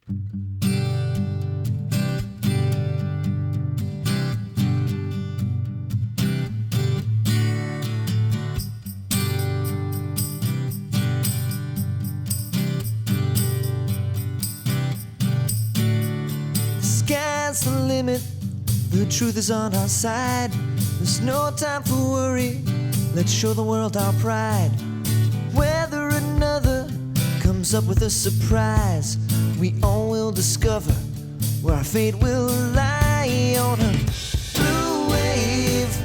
Sky's the limit, the truth is on our side. There's no time for worry, let's show the world our pride. Whether another comes up with a surprise, we all will discover where our fate will lie. On a blue wave,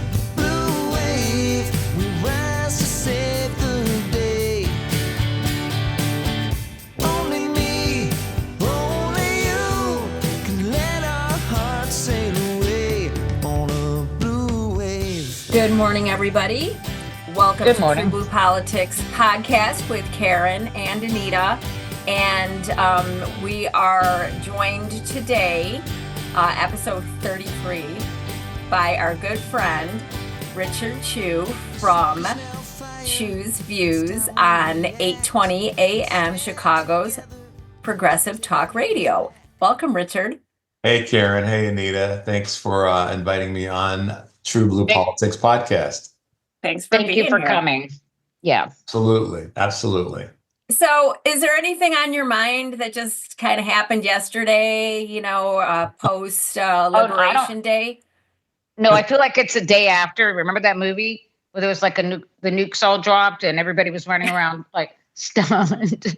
we rise to save the day. Only me, only you can let our hearts sail away on a blue wave. Good morning, everybody. Welcome to TruBlu Politics podcast with Karen and Anita. And we are joined today, episode 33, by our good friend, Richard Chu from Chu's Views on 820 AM Chicago's Progressive Talk Radio. Welcome, Richard. Hey, Karen. Hey, Anita. Thanks for inviting me on TruBlu Politics podcast. Thanks for being here. Thank you for coming. Yeah. Absolutely. So is there anything on your mind that just kind of happened yesterday, post Liberation Day? No, I feel like it's a day after. Remember that movie where there was like the nukes all dropped and everybody was running around like stunned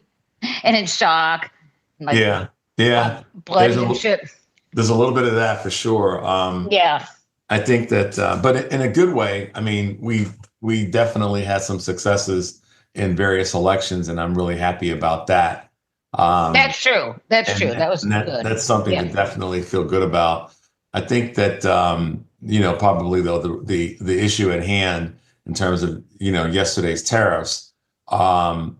and in shock. Like, yeah. Bloody and shit. There's a little bit of that for sure. Yeah. I think that, but in a good way. I mean, we definitely had some successes in various elections, and I'm really happy about that. That's true. That's true. That was good. That's something to definitely feel good about. I think that probably though the issue at hand in terms of yesterday's tariffs that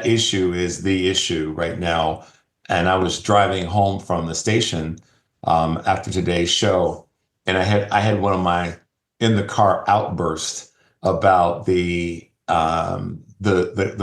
issue is the issue right now. And I was driving home from the station after today's show, and I had one of my in the car outburst about the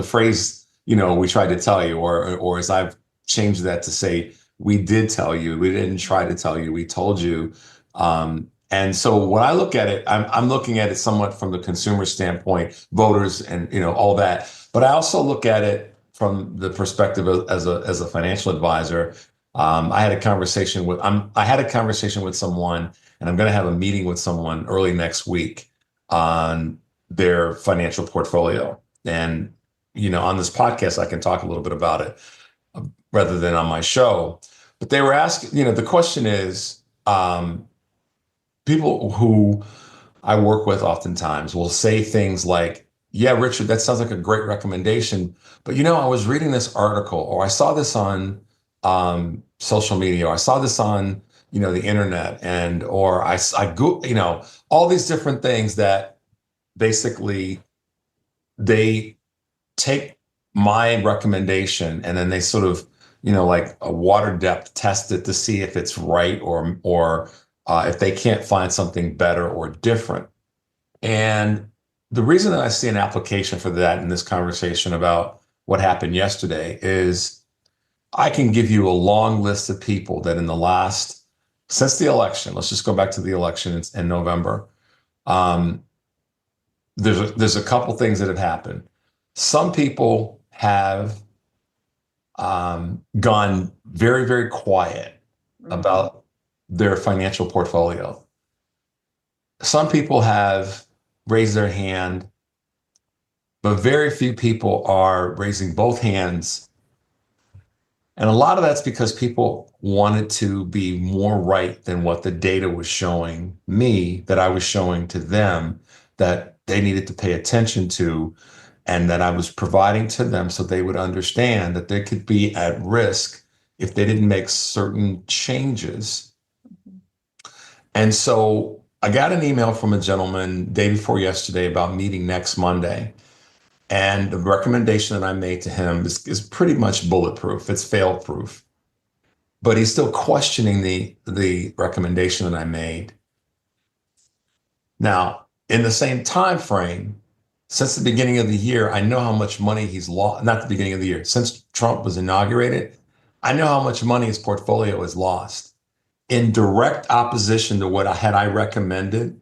phrase, we tried to tell you, or as I've changed that to say, we did tell you, we didn't try to tell you, we told you. And so when I look at it, I'm looking at it somewhat from the consumer standpoint, voters and, all that. But I also look at it from the perspective as a financial advisor. I had a conversation with someone, and I'm going to have a meeting with someone early next week on their financial portfolio. And, on this podcast, I can talk a little bit about it rather than on my show. But they were asking, the question is, people who I work with oftentimes will say things like, yeah, Richard, that sounds like a great recommendation. But, I was reading this article, or I saw this on social media, or I saw this on, the internet, or I go, all these different things that basically they take my recommendation and then they sort of, like a water depth test it to see if it's right or if they can't find something better or different. And the reason that I see an application for that in this conversation about what happened yesterday is I can give you a long list of people that since the election, let's just go back to the election in November. There's a couple things that have happened. Some people have gone very, very quiet about their financial portfolio. Some people have raised their hand, but very few people are raising both hands. And a lot of that's because people wanted to be more right than what the data was showing me, that I was showing to them, that they needed to pay attention to, and that I was providing to them so they would understand that they could be at risk if they didn't make certain changes. And so I got an email from a gentleman day before yesterday about meeting next Monday. And the recommendation that I made to him is pretty much bulletproof. It's fail-proof. But he's still questioning the recommendation that I made. Now, in the same time frame, since the beginning of the year, I know how much money he's lost. Not the beginning of the year. Since Trump was inaugurated, I know how much money his portfolio has lost. In direct opposition to what I recommended,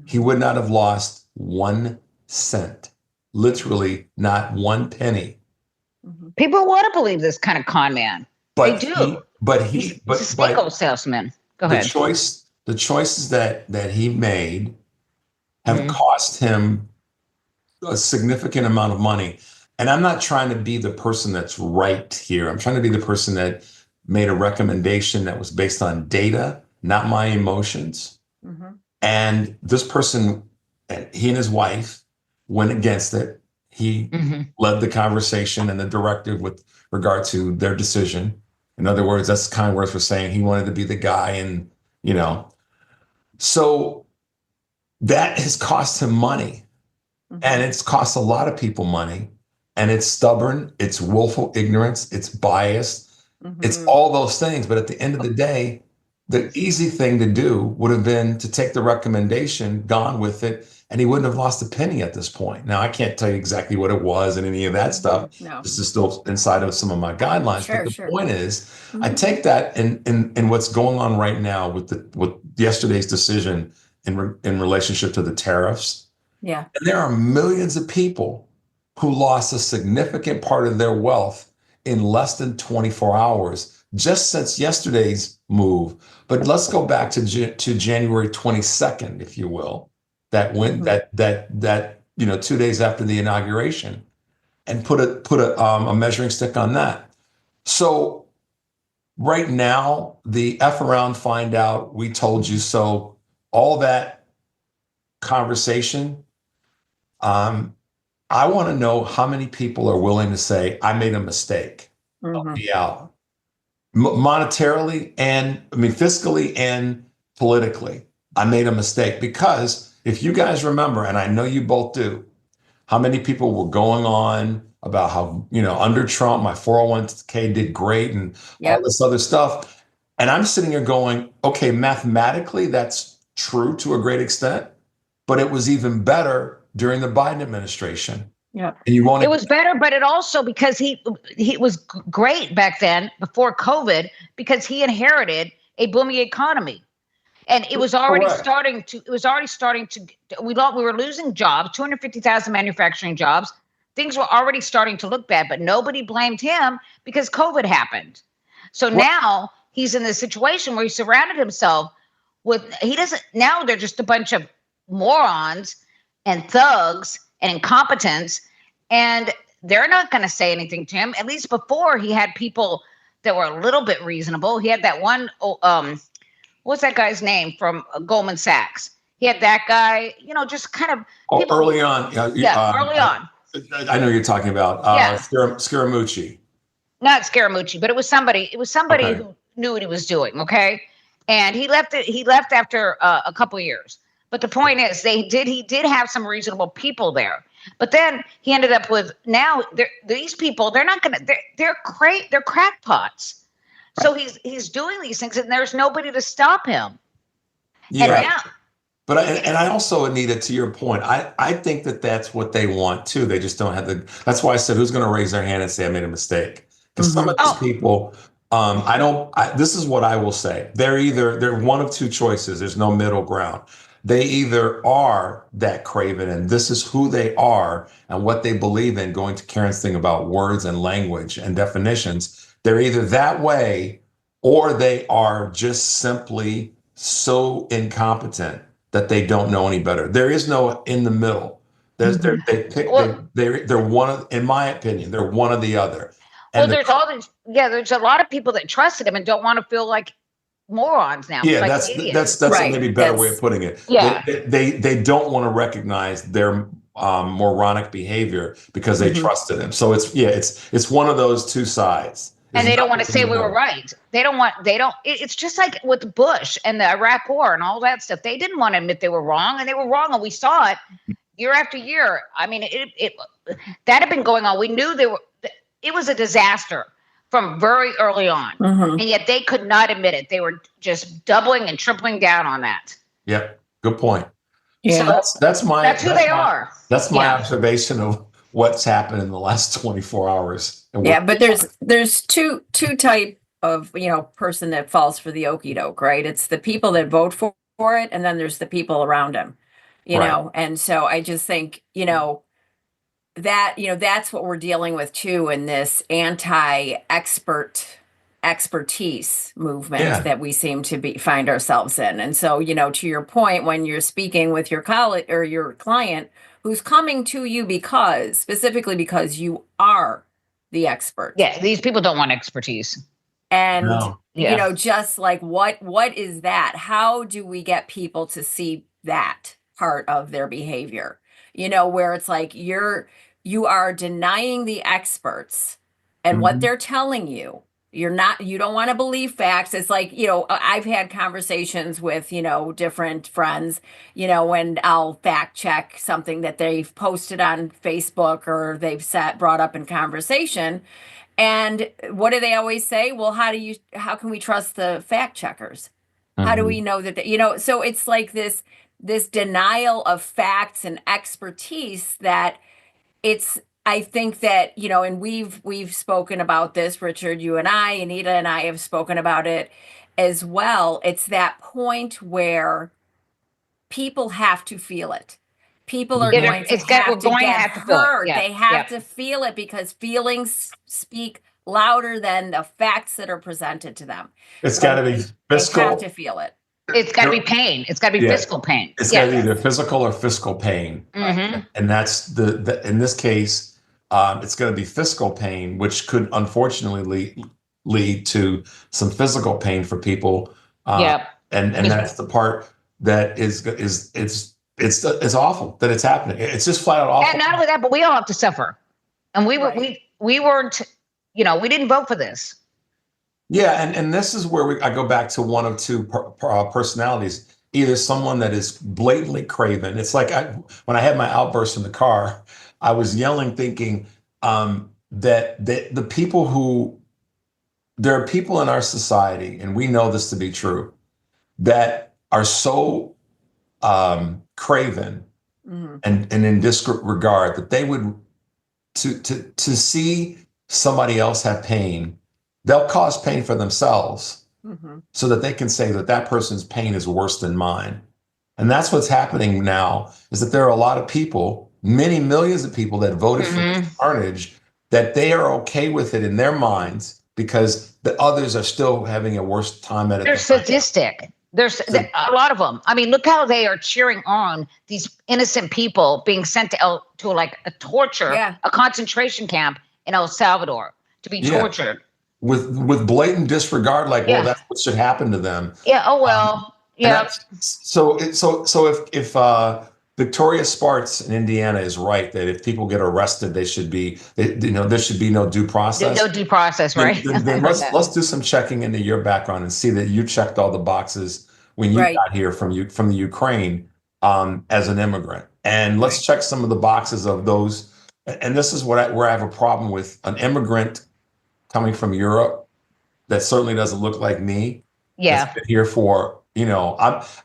he would not have lost 1 cent, literally not 1 penny. People want to believe this kind of con man. They do. He's a snake oil salesman. Go ahead. The choices that he made have cost him a significant amount of money. And I'm not trying to be the person that's right here. I'm trying to be the person that made a recommendation that was based on data, not my emotions. And this person, he and his wife went against it. He led the conversation and the directive with regard to their decision. In other words, that's kind of words for saying he wanted to be the guy, and so that has cost him money, and it's cost a lot of people money, and it's stubborn, it's willful ignorance, it's biased, it's all those things. But at the end of the day, the easy thing to do would have been to take the recommendation, gone with it, and he wouldn't have lost a penny at this point. Now, I can't tell you exactly what it was and any of that stuff. No. This is still inside of some of my guidelines. Sure, but the point is, I take that in what's going on right now with yesterday's decision in relationship to the tariffs. Yeah. And there are millions of people who lost a significant part of their wealth in less than 24 hours just since yesterday's move. But let's go back to January 22nd, if you will, that went that 2 days after the inauguration, and put a measuring stick on that. So right now, the F around, find out, we told you so, all that conversation, I want to know how many people are willing to say, I made a mistake. I'll be out. Monetarily, and fiscally and politically, I made a mistake. Because if you guys remember, and I know you both do, how many people were going on about how, under Trump, my 401k did great and all this other stuff. And I'm sitting here going, okay, mathematically, that's true to a great extent, but it was even better during the Biden administration. Yeah. And it was better, but it also, because he was great back then before COVID, because he inherited a booming economy. And it was already starting to, we were losing jobs, 250,000 manufacturing jobs. Things were already starting to look bad, but nobody blamed him because COVID happened. So now he's in this situation where he surrounded himself with, now they're just a bunch of morons and thugs and incompetence, and they're not going to say anything to him. At least before, he had people that were a little bit reasonable. He had that one, what's that guy's name from Goldman Sachs? He had that guy, just kind of early on. Early on. I know you're talking about Scaramucci. Not Scaramucci, but it was somebody. It was somebody who knew what he was doing. Okay, and he left after a couple of years. But the point is, he did have some reasonable people there. But then he ended up with, now these people, they're crackpots. So he's doing these things, and there's nobody to stop him. Yeah. But I also, Anita, to your point, I think that's what they want too. They just don't have that's why I said, who's going to raise their hand and say I made a mistake? Because some of these people, this is what I will say. They're one of two choices. There's no middle ground. They either are that craven, and this is who they are and what they believe in, going to Karen's thing about words and language and definitions. They're either that way, or they are just simply so incompetent that they don't know any better. There is no in the middle. They're one of, in my opinion, they're one or the other. And there's a lot of people that trusted him and don't want to feel like morons now. Yeah, like that's right. Maybe a better way of putting it. Yeah. They don't want to recognize their moronic behavior because they trusted him. So it's one of those two sides. And they don't want to say we were right. It's just like with Bush and the Iraq War and all that stuff. They didn't want to admit they were wrong, and they were wrong. And we saw it year after year. I mean, that had been going on. We knew it was a disaster from very early on. And yet they could not admit it. They were just doubling and tripling down on that. Yep. Good point. Yeah. So that's who they are. That's my observation of what's happened in the last 24 hours. and Yeah, work. but there's two type of, person that falls for the okey doke, right? It's the people that vote for it, and then there's the people around them, Right. And so I just think, that's what we're dealing with too in this expertise movement Yeah. that we seem to find ourselves in. And so, to your point, when you're speaking with your colleague or your client who's coming to you specifically because you are the expert. Yeah, these people don't want expertise. And No. Yeah. just like what is that? How do we get people to see that part of their behavior? Where it's like you are denying the experts and what Mhm. they're telling you. You don't want to believe facts. It's like, I've had conversations with, different friends, when I'll fact check something that they've posted on Facebook or they've brought up in conversation. And what do they always say? Well, how can we trust the fact checkers? How do Mhm. we know that, so it's like this denial of facts and expertise that I think that, and we've spoken about this, Richard, you and I, Anita and I have spoken about it as well. It's that point where people have to feel it. People are Mhm. going to We're have to going to get have to feel it. hurt. Yeah. They have Yeah. to feel it because feelings speak louder than the facts that are presented to them. It's got to be They have fiscal. to feel it. It's got to be pain. It's got to be Yeah. fiscal pain. It's Yeah. got to be either physical or fiscal pain. Mhm. And that's the in this case, it's going to be fiscal pain, which could unfortunately lead to some physical pain for people. Yeah. And that's the part that is it's awful that it's happening. It's just flat out awful. And not only that, but we all have to suffer. And we Right. we weren't, we didn't vote for this. Yeah, and this is where I go back to one of two personalities. Either someone that is blatantly craven. It's like when I had my outburst in the car, I was yelling, thinking that the people there are people in our society, and we know this to be true, that are so craven Mhm. and in disregard that they would to see somebody else have pain, they'll cause pain for themselves Mhm. so that they can say that that person's pain is worse than mine. And that's what's happening now, is that there are a lot of people, many millions of people that voted for this carnage, that they are okay with it in their minds because the others are still having a worse time at it. They're sadistic. There's a lot of them. I mean, look how they are cheering on these innocent people being sent to like a torture, Yeah. a concentration camp in El Salvador to be tortured. With blatant disregard, like, well, that's what should happen to them. Yeah. Oh well. Yeah. So if Victoria Sparks in Indiana is right that if people get arrested, there should be no due process. No due process, right? Then let's do some checking into your background and see that you checked all the boxes when you got here from the Ukraine as an immigrant, and let's check some of the boxes of those. And this is where I have a problem with an immigrant coming from Europe that certainly doesn't look like me. Yeah. That's been here for,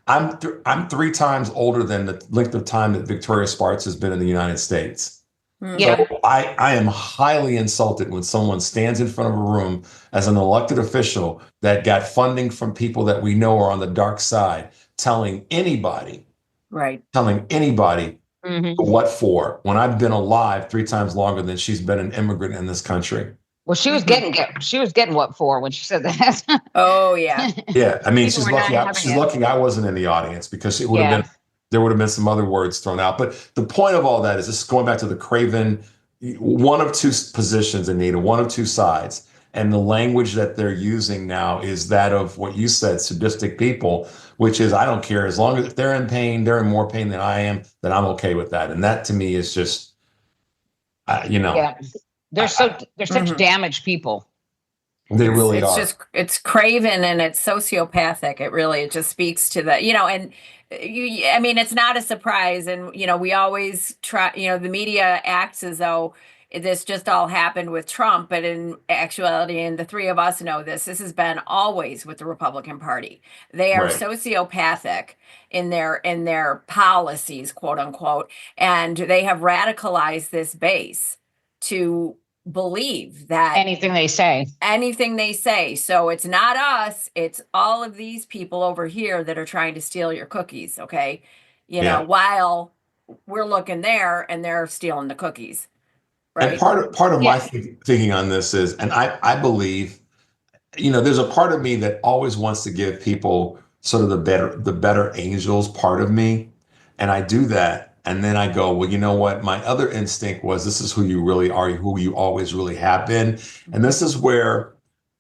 I'm 3 times older than the length of time that Victoria Sparks has been in the United States. Yeah. So I am highly insulted when someone stands in front of a room as an elected official that got funding from people that we know are on the dark side, telling anybody what for, when I've been alive 3 times longer than she's been an immigrant in this country. Well, she was getting what for when she said that. Oh yeah. Yeah, I mean, she's People were not lucky. having She's it. lucky I wasn't in the audience, because it would have been, there would have been some other words thrown out. But the point of all that is just going back to the craven, one of two positions, Anita, one of two sides. And the language that they're using now is that of what you said, sadistic people, which is, I don't care, as long as if they're in pain, they're in more pain than I am, then I'm okay with that. And that to me is just, Yeah. They're such damaged people. They really are. It's craven and it's sociopathic. It just speaks to the, and I mean, it's not a surprise. And, we always try, the media acts as though this just all happened with Trump, but in actuality, and the three of us know this has been always with the Republican Party. They are sociopathic in their policies, quote unquote, and they have radicalized this base to believe that Anything they say. So it's not us, it's all of these people over here that are trying to steal your cookies. Okay. While we're looking there and they're stealing the cookies. Right. And part of my thinking on this is, and I believe, there's a part of me that always wants to give people sort of the better angels part of me. And I do that. And then I go, well, you know what? My other instinct was, this is who you really are, who you always really have been. And this is where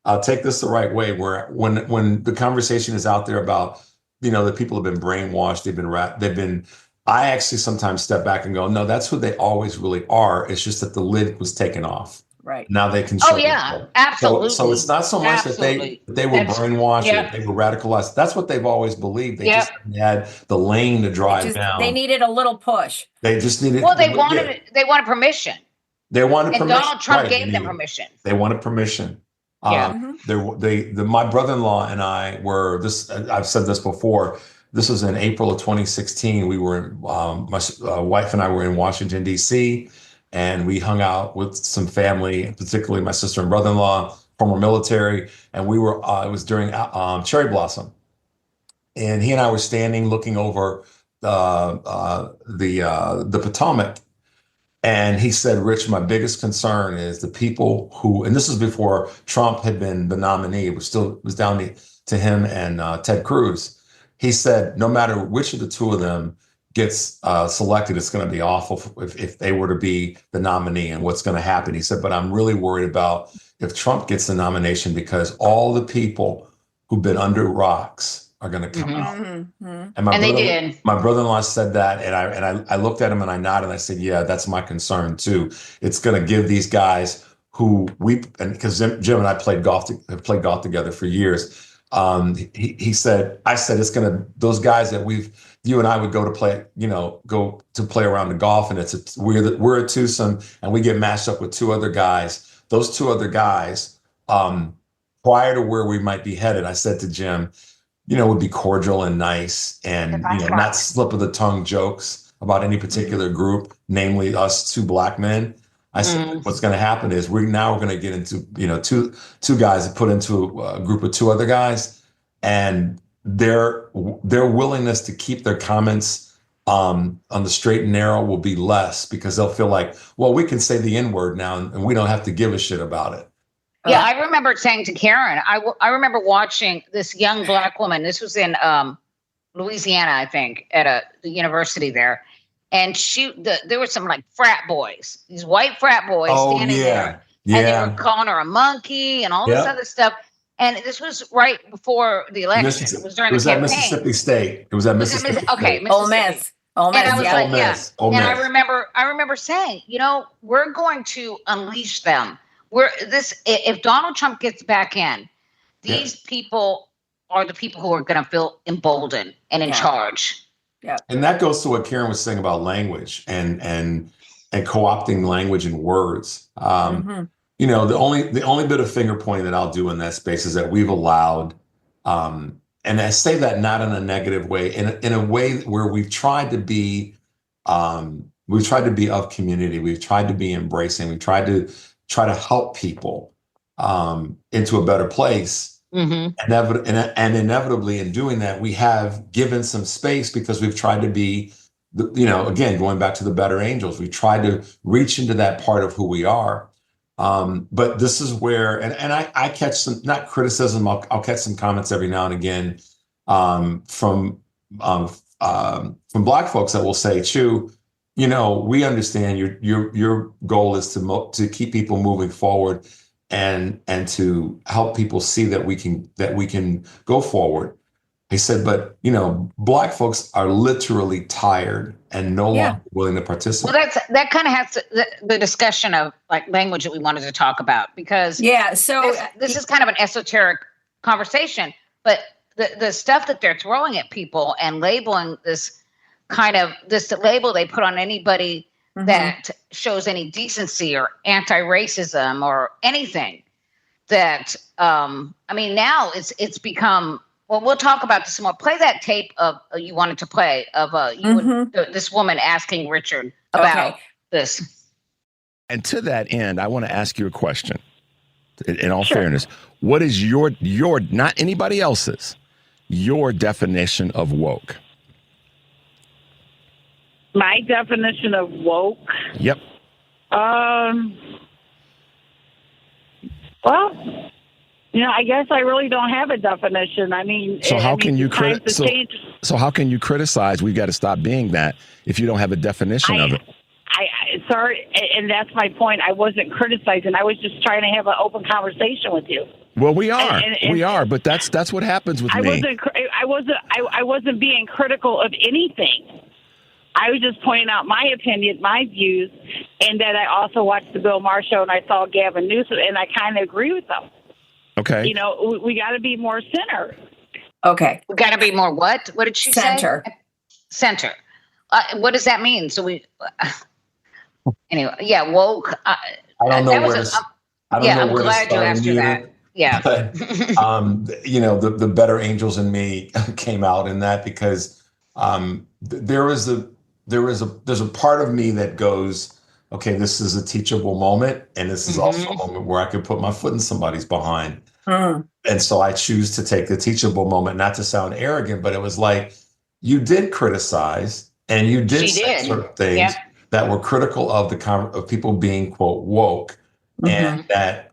I'll take this the right way, where when the conversation is out there about, the people have been brainwashed, they've been, I actually sometimes step back and go, no, that's who they always really are. It's just that the lid was taken off. Right. Now they can show. Oh yeah, absolutely. So it's not so much that they were brainwashed or that they were radicalized. That's what they've always believed. They just had the lane to drive down. They needed a little push. They just needed. Well, they wanted permission. They wanted permission. And Donald Trump gave them permission. They wanted permission. Yeah. My brother-in-law and I were this. I've said this before. This was in April of 2016. We were, my wife and I were in Washington, D.C., and we hung out with some family, particularly my sister and brother-in-law, former military. And we were, it was during cherry blossom. And he and I were standing looking over the Potomac. And he said, Rich, my biggest concern is the people who, and this is before Trump had been the nominee, it was down to him and Ted Cruz. He said, no matter which of the two of them gets selected, it's going to be awful if they were to be the nominee and what's going to happen. He said, but I'm really worried about if Trump gets the nomination, because all the people who've been under rocks are going to come out. And they did. My brother-in-law said that, and I looked at him and I nodded and I said, yeah, that's my concern too. It's going to give these guys who because Jim and I have played golf together for years. I said it's gonna, those guys that you and I would go to play around the golf, and we're a twosome and we get matched up with two other guys. Those two other guys, prior to where we might be headed, I said to Jim, would be cordial and nice and not slip of the tongue jokes about any particular group, namely us two black men. I said, what's going to happen is we're going to get into, two guys that put into a group of two other guys, and their willingness to keep their comments on the straight and narrow will be less, because they'll feel like, well, we can say the N-word now and we don't have to give a shit about it. Yeah, I remember saying to Karen, I remember watching this young black woman. This was in Louisiana, I think, at the university there. And there were some like frat boys, these white frat boys standing there. Yeah. And they were calling her a monkey and all this other stuff. And this was right before the election. It was during the campaign. Mississippi State. It was at Mississippi State. Okay, Mississippi. Ole Miss. And I was like, And I remember saying, we're going to unleash them. If Donald Trump gets back in, these people are the people who are going to feel emboldened and in charge. Yeah. And that goes to what Karen was saying about language and co-opting language and words. The only bit of finger pointing that I'll do in that space is that we've allowed, and I say that not in a negative way, in a way where we've tried to be of community. We've tried to be embracing. We've tried to help people into a better place. And inevitably in doing that, we have given some space, because we've tried to be, again, going back to the better angels, we tried to reach into that part of who we are. But this is where, and I catch some, not criticism, I'll catch some comments every now and again from Black folks that will say, Chu, we understand your goal is to keep people moving forward and to help people see that we can go forward. He said, but Black folks are literally tired and no longer willing to participate. Well, that kind of has the discussion of like language that we wanted to talk about, because so this is kind of an esoteric conversation, but the stuff that they're throwing at people and labeling this label they put on anybody that shows any decency or anti-racism or anything, that now it's become, well, we'll talk about this more. Play that tape of you wanted to play of this woman asking Richard about this. And to that end, I want to ask you a question. In all fairness, what is your not anybody else's, your definition of woke? My definition of woke? Yep. Well, I guess I really don't have a definition. I mean, so how can you so how can you criticize? We've got to stop being that if you don't have a definition of it. Sorry, and that's my point. I wasn't criticizing. I was just trying to have an open conversation with you. Well, we are, we are, but that's what happens with me. I wasn't being critical of anything. I was just pointing out my opinion, my views, and that I also watched the Bill Maher show and I saw Gavin Newsom, and I kind of agree with them. Okay. We got to be more center. Okay. We got to be more what? What did she Center. say? Center. What does that mean? So we, anyway, yeah, woke. I don't know where I'm glad you asked her that. Yeah. But, the better angels in me came out in that because there's a part of me that goes, okay, this is a teachable moment, and this is also a moment where I could put my foot in somebody's behind. And so I choose to take the teachable moment, not to sound arrogant, but it was like, you did criticize and you did say certain things that were critical of people being, quote, woke, and that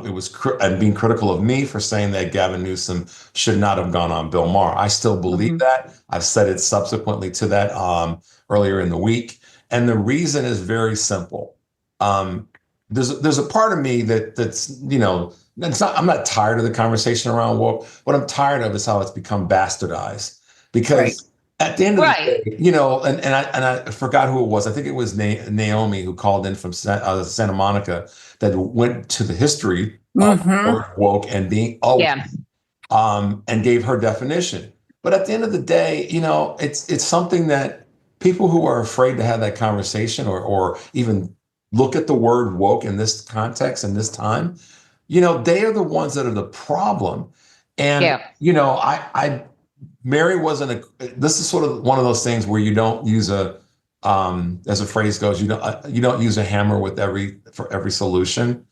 it was and being critical of me for saying that Gavin Newsom should not have gone on Bill Maher. I still believe that. I've said it subsequently to that earlier in the week. And the reason is very simple. There's a part of me that's I'm not tired of the conversation around woke. What I'm tired of is how it's become bastardized. Because at the end of the day, and I forgot who it was. I think it was Naomi who called in from Santa Monica that went to the history of the word woke and being and gave her definition. But at the end of the day, it's something that people who are afraid to have that conversation or even look at the word woke in this context and this time, they are the ones that are the problem. And, Mary wasn't this is sort of one of those things where you don't use as a phrase goes, you don't use a hammer for every solution.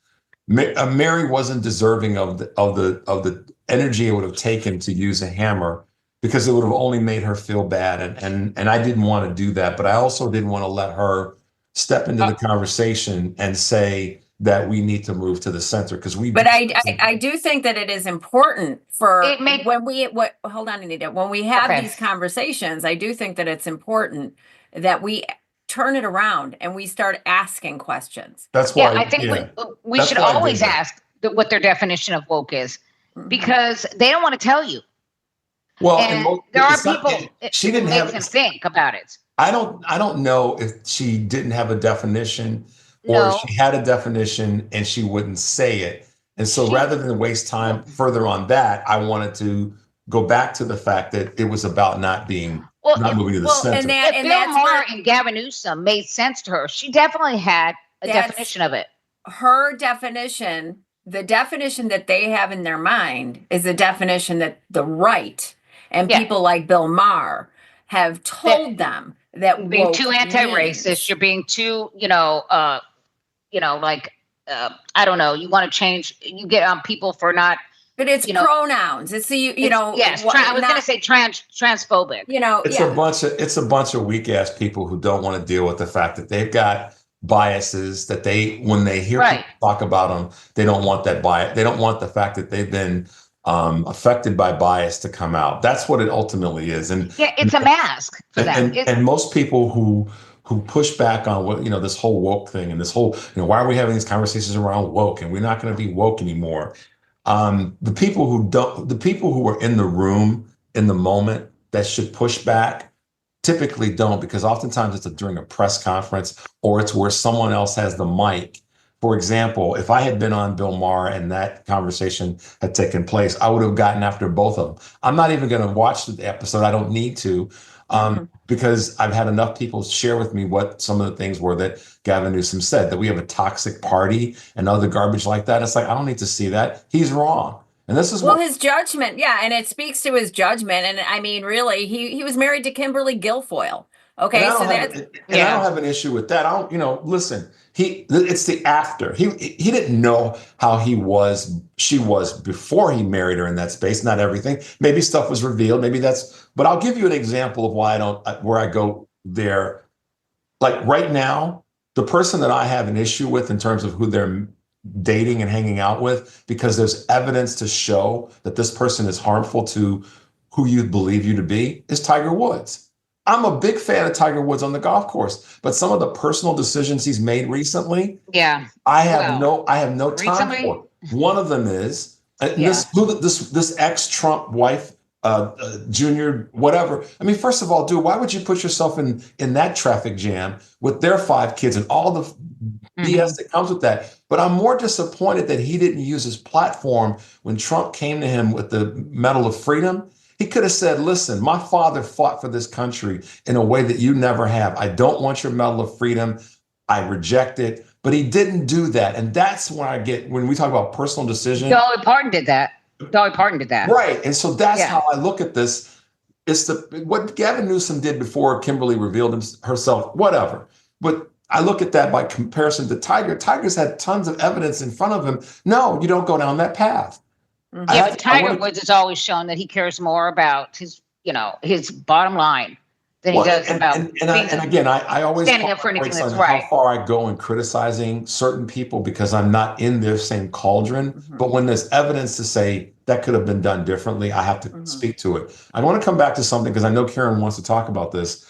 Mary wasn't deserving of the energy it would have taken to use a hammer, because it would have only made her feel bad. And I didn't want to do that, but I also didn't want to let her step into the conversation and say that we need to move to the center But I do think that it is important hold on, Anita, when we have these conversations, I do think that it's important that we turn it around and we start asking questions. That's why I think we should always ask what their definition of woke is, because they don't want to tell you. Well, and there are people she didn't have them think about it. I don't know if she didn't have a definition or if she had a definition and she wouldn't say it. And so rather than waste time further on that, I wanted to go back to the fact that it was about not moving to the center. If Bill Maher and Gavin Newsom made sense to her, she definitely had a definition of it. Her definition, the definition that they have in their mind is the definition that the right and people like Bill Maher have told them that you're being too anti-racist, you're being too, I don't know, you want to change, you get on people for not. But it's pronouns. It's I was going to say transphobic. It's a bunch of weak ass people who don't want to deal with the fact that they've got biases that when they hear people talk about them, they don't want that bias. They don't want the fact that they've been affected by bias to come out. That's what it ultimately is. And it's a mask for them. And most people who push back on what this whole woke thing and this whole why are we having these conversations around woke and we're not going to be woke anymore. The people who are in the room in the moment that should push back typically don't, because oftentimes it's during a press conference or it's where someone else has the mic. For example, if I had been on Bill Maher and that conversation had taken place, I would have gotten after both of them. I'm not even going to watch the episode. I don't need to, because I've had enough people share with me what some of the things were that Gavin Newsom said, that we have a toxic party and other garbage like that. It's like, I don't need to see that. He's wrong. And this is his judgment. Yeah. And it speaks to his judgment. And I mean, really, he was married to Kimberly Guilfoyle. Okay, so I don't have an issue with that. I don't, listen, it's the after. He didn't know how she was before he married her in that space, not everything. Maybe stuff was revealed, but I'll give you an example of why where I go there. Like right now, the person that I have an issue with in terms of who they're dating and hanging out with, because there's evidence to show that this person is harmful to who you believe you to be, is Tiger Woods. I'm a big fan of Tiger Woods on the golf course, but some of the personal decisions he's made recently, I have no time for. One of them is this ex-Trump wife, Junior, whatever. I mean, first of all, dude, why would you put yourself in that traffic jam with their 5 kids and all the BS that comes with that? But I'm more disappointed that he didn't use his platform when Trump came to him with the Medal of Freedom. He could have said, listen, my father fought for this country in a way that you never have. I don't want your Medal of Freedom. I reject it. But he didn't do that. And that's when we talk about personal decision. Dolly Parton did that. Right. And so that's how I look at this. It's what Gavin Newsom did before Kimberly revealed herself, whatever. But I look at that by comparison to Tiger. Tiger's had tons of evidence in front of him. No, you don't go down that path. Yeah, but Tiger Woods has always shown that he cares more about his bottom line than he does about. And again, I always standing up for anything that's right. How far I go in criticizing certain people because I'm not in their same cauldron. But when there's evidence to say that could have been done differently, I have to speak to it. I want to come back to something because I know Karen wants to talk about this.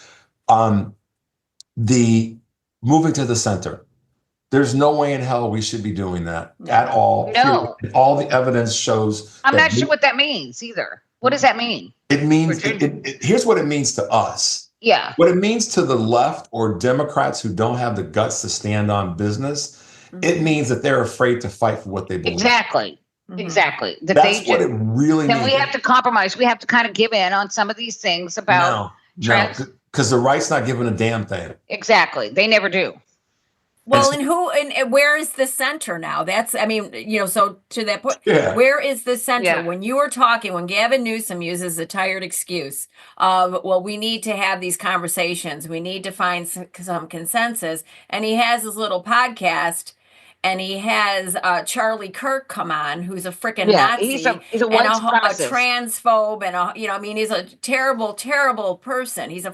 The moving to the center. There's no way in hell we should be doing that at all. No. All the evidence shows. I'm not sure what that means either. What does that mean? It means, here's what it means to us. Yeah. What it means to the left or Democrats who don't have the guts to stand on business, it means that they're afraid to fight for what they believe. Exactly. That's what it really means. Then we have to compromise. We have to kind of give in on some of these things about because the right's not giving a damn thing. Exactly. They never do. Well, and where is the center now? So to that point, where is the center? Yeah. When you were talking, when Gavin Newsom uses the tired excuse of, well, we need to have these conversations, we need to find some consensus, and he has his little podcast, and he has Charlie Kirk come on, who's a freaking Nazi, he's a white supremacist, a transphobe, and he's a terrible, terrible person. He's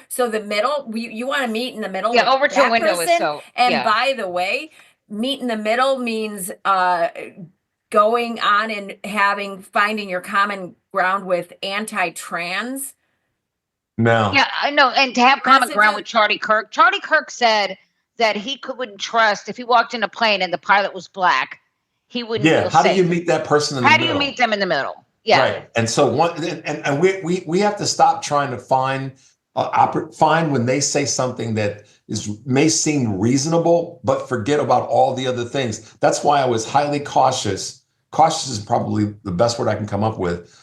so the middle, you want to meet in the middle? Yeah, over to a window is so. And by the way, meet in the middle means going on and finding your common ground with anti-trans. No. Yeah, I know. And to have common ground with Charlie Kirk. Charlie Kirk said that he wouldn't trust if he walked in a plane and the pilot was black, he wouldn't feel how safe. Do you meet that person in the middle? How do you meet them in the middle? Yeah. Right. And so we have to stop trying to find when they say something that may seem reasonable, but forget about all the other things. That's why I was highly cautious. Cautious is probably the best word I can come up with.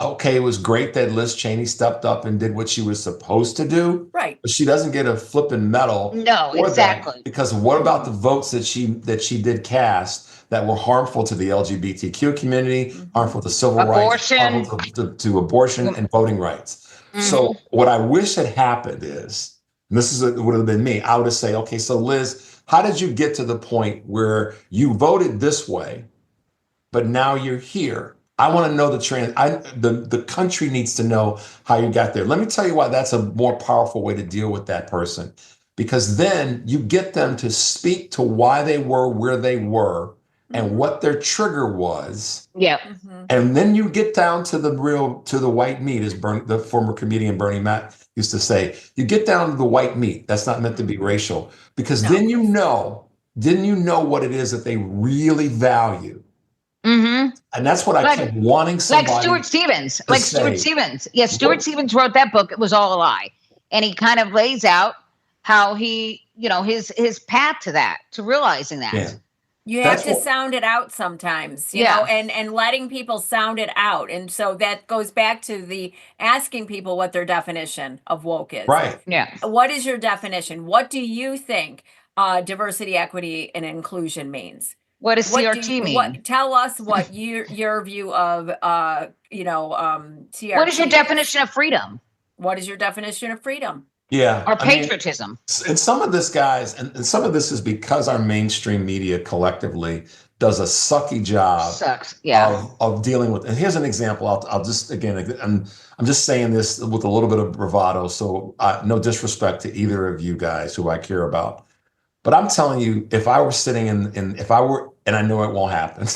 Okay, it was great that Liz Cheney stepped up and did what she was supposed to do. Right. But she doesn't get a flipping medal. No, exactly. Because what about the votes that she did cast that were harmful to the LGBTQ community, harmful to civil rights, harmful to abortion and voting rights. So what I wish had happened is, and this would have been me, I would have said, okay, so Liz, how did you get to the point where you voted this way, but now you're here? I want to know the country needs to know how you got there. Let me tell you why that's a more powerful way to deal with that person. Because then you get them to speak to why they were where they were and what their trigger was. Yeah. And then you get down to the white meat, as the former comedian Bernie Mac used to say. You get down to the white meat. That's not meant to be racial. Because then you know what it is that they really value. And that's what I kept wanting somebody. Like Stuart Stevens. Yeah, Stuart Stevens wrote that book. It was all a lie. And he kind of lays out how he, his path to that, to realizing that. Yeah. You have to sound it out sometimes, you know, and letting people sound it out. And so that goes back to the asking people what their definition of woke is. Right. Yeah. What is your definition? What do you think diversity, equity, and inclusion means? What does CRT mean? Tell us what your view of, CRT. What is your definition of freedom? What is your definition of freedom? Yeah. Or I mean, patriotism. and some of this, guys, and some of this is because our mainstream media collectively does a sucky job Sucks. Yeah. of dealing with. And here's an example. I'll just, again, I'm just saying this with a little bit of bravado. So no disrespect to either of you guys who I care about. But I'm telling you, if I were sitting if I were, and I know it won't happen,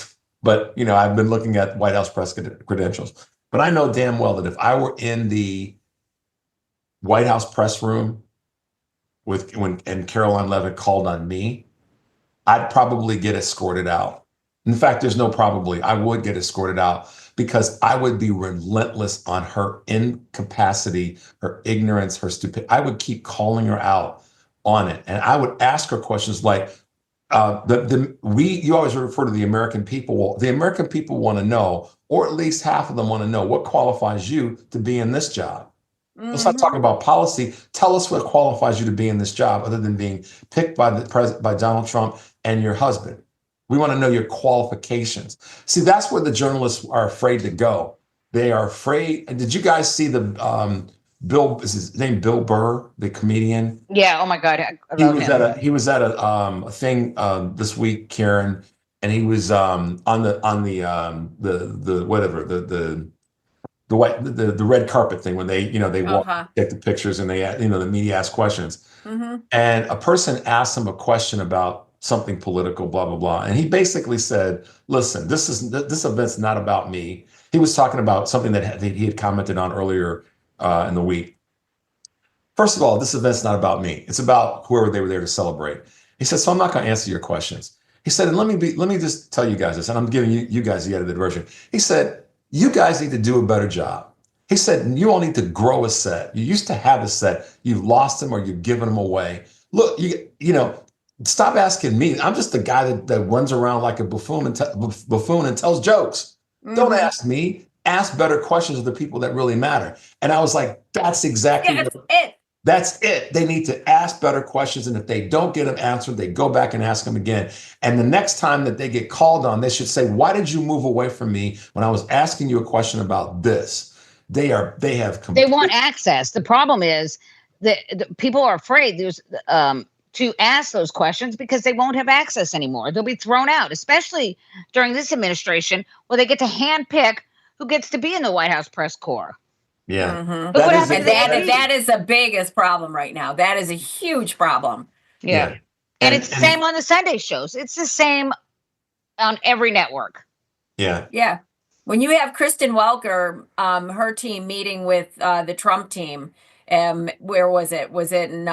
but I've been looking at White House press credentials, but I know damn well that if I were in the White House press room when Caroline Leavitt called on me, I'd probably get escorted out. In fact, there's no probably. I would get escorted out because I would be relentless on her incapacity, her ignorance, her stupidity. I would keep calling her out on it, and I would ask her questions like, you always refer to the American people. Well, the American people want to know, or at least half of them want to know, what qualifies you to be in this job. Let's not talk about policy. Tell us what qualifies you to be in this job, other than being picked by by Donald Trump and your husband. We want to know your qualifications. See, that's where the journalists are afraid to go. They are afraid. And did you guys see the is his name Bill Burr, the comedian? Yeah. Oh my God. I love him. He was at a thing this week, Karen, and he was on the whatever the red carpet thing when they walk, take the pictures, and they the media ask questions. And a person asked him a question about something political, blah blah blah, and he basically said, "Listen, this event's not about me." He was talking about something that he had commented on earlier in the week. First of all, this event's not about me. It's about whoever they were there to celebrate. He said, "So I'm not going to answer your questions." He said, "And let me just tell you guys this, and I'm giving you guys the edited version." He said, "You guys need to do a better job." He said, "You all need to grow a set. You used to have a set. You've lost them or you've given them away. Look, stop asking me. I'm just the guy that runs around like a buffoon and tells jokes. Don't ask me. Ask better questions of the people that really matter." And I was like, that's exactly it. That's it. They need to ask better questions. And if they don't get them answered, they go back and ask them again. And the next time that they get called on, they should say, "Why did you move away from me when I was asking you a question about this?" They want access. The problem is that people are afraid to ask those questions because they won't have access anymore. They'll be thrown out, especially during this administration where they get to handpick who gets to be in the White House press corps. Yeah. That is the biggest problem right now. That is a huge problem. Yeah. And it's the same on the Sunday shows. It's the same on every network. Yeah. Yeah. When you have Kristen Welker, her team meeting with the Trump team, where was it? Was it in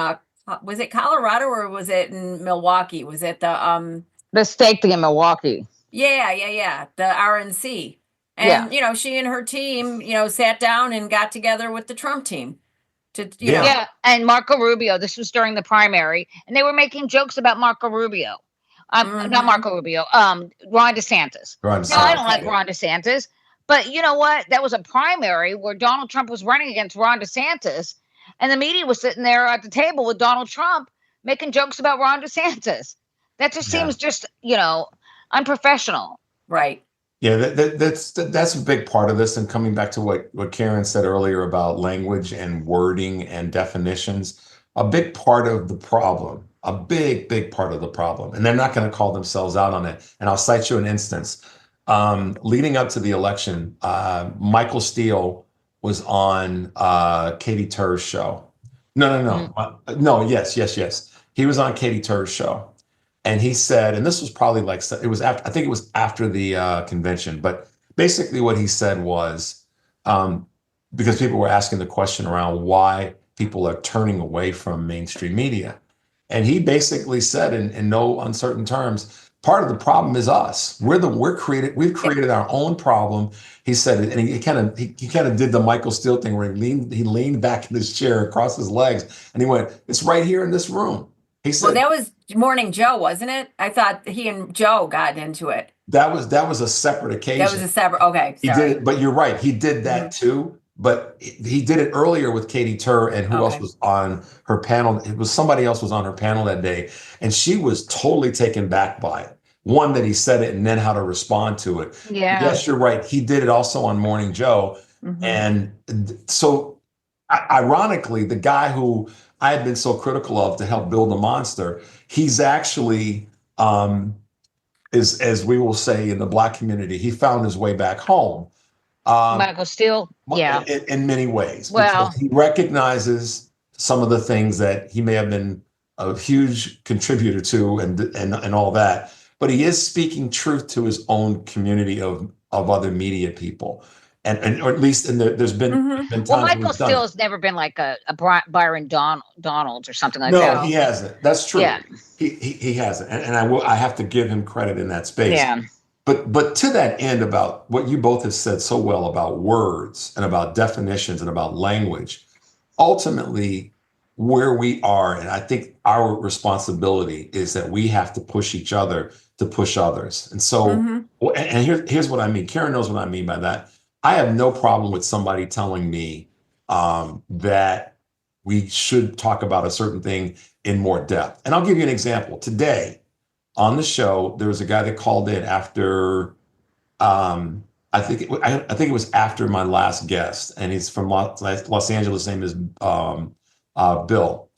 was it Colorado or was it in Milwaukee? Was it the stake thing in Milwaukee? Yeah. The RNC. And, she and her team, sat down and got together with the Trump team Yeah. And Marco Rubio, this was during the primary, and they were making jokes about Marco Rubio. Not Marco Rubio, Ron DeSantis. No, I don't like Ron DeSantis. But you know what? That was a primary where Donald Trump was running against Ron DeSantis, and the media was sitting there at the table with Donald Trump making jokes about Ron DeSantis. That just seems just, unprofessional. Right. Yeah, that's a big part of this. And coming back to what Karen said earlier about language and wording and definitions, a big part of the problem, and they're not going to call themselves out on it. And I'll cite you an instance. Leading up to the election, Michael Steele was on Katie Tur's show. No, yes. He was on Katie Tur's show. And he said, and this was probably I think it was after the convention, but basically what he said was, because people were asking the question around why people are turning away from mainstream media. And he basically said in no uncertain terms, part of the problem is us. We've created our own problem. He said it, and he kind of did the Michael Steele thing where he leaned back in his chair across his legs and he went, "It's right here in this room." He said, "Well, that was Morning Joe, wasn't it? I thought he and Joe got into it." That was a separate occasion. That was a separate. Okay, sorry. He did it, but you're right. He did that too. But he did it earlier with Katie Tur, and who else was on her panel? It was somebody else was on her panel that day, and she was totally taken back by it. One, that he said it, and then how to respond to it. Yeah. Yes, you're right. He did it also on Morning Joe, and so ironically, the guy who I had been so critical of to help build the monster, he's actually, is, as we will say in the Black community, he found his way back home. Michael Steele, yeah, in many ways, well, because he recognizes some of the things that he may have been a huge contributor to, and all that. But he is speaking truth to his own community of other media people, and or at least there's been times well, Michael Steele has never been like a Byron Donalds or something like that. No, he hasn't. That's true. Yeah. He hasn't, and I have to give him credit in that space. Yeah. But to that end, about what you both have said so well about words and about definitions and about language, ultimately where we are, and I think our responsibility is that we have to push each other to push others. And so, and here's what I mean. Karen knows what I mean by that. I have no problem with somebody telling me that we should talk about a certain thing in more depth. And I'll give you an example. Today, on the show, there was a guy that called in after, I think it was after my last guest, and he's from Los Angeles. His name is Bill,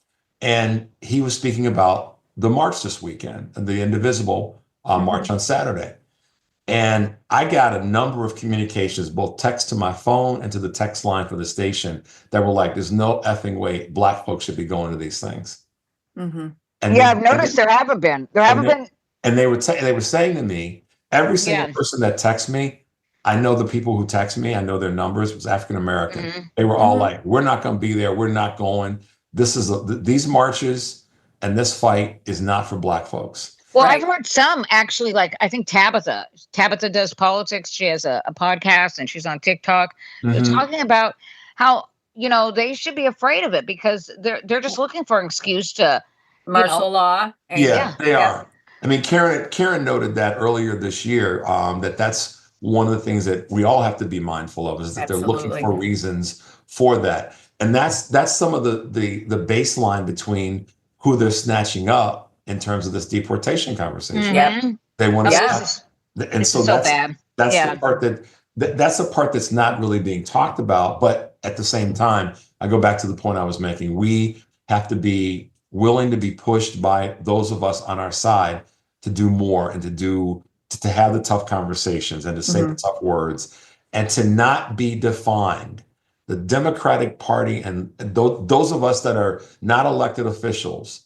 and he was speaking about the march this weekend, the Indivisible march on Saturday. And I got a number of communications, both text to my phone and to the text line for the station, that were like, "There's no effing way Black folks should be going to these things." And I've noticed there haven't been. And they were saying to me, every single person that texts me, I know the people who text me, I know their numbers, was African American. They were all like, "We're not going to be there. We're not going. These marches and this fight is not for Black folks." Well, I've heard some actually, like I think Tabitha does politics. She has a podcast and she's on TikTok. They're talking about how, they should be afraid of it because they're just looking for an excuse to martial law. Yeah, they are. I mean, Karen noted that earlier this year, that's one of the things that we all have to be mindful of, is that they're looking for reasons for that. And that's some of the baseline between who they're snatching up in terms of this deportation conversation. They want to stop. And so that's the part that's the part that's not really being talked about. But at the same time, I go back to the point I was making. We have to be willing to be pushed by those of us on our side to do more and to have the tough conversations and to say the tough words and to not be defined. The Democratic Party and those of us that are not elected officials,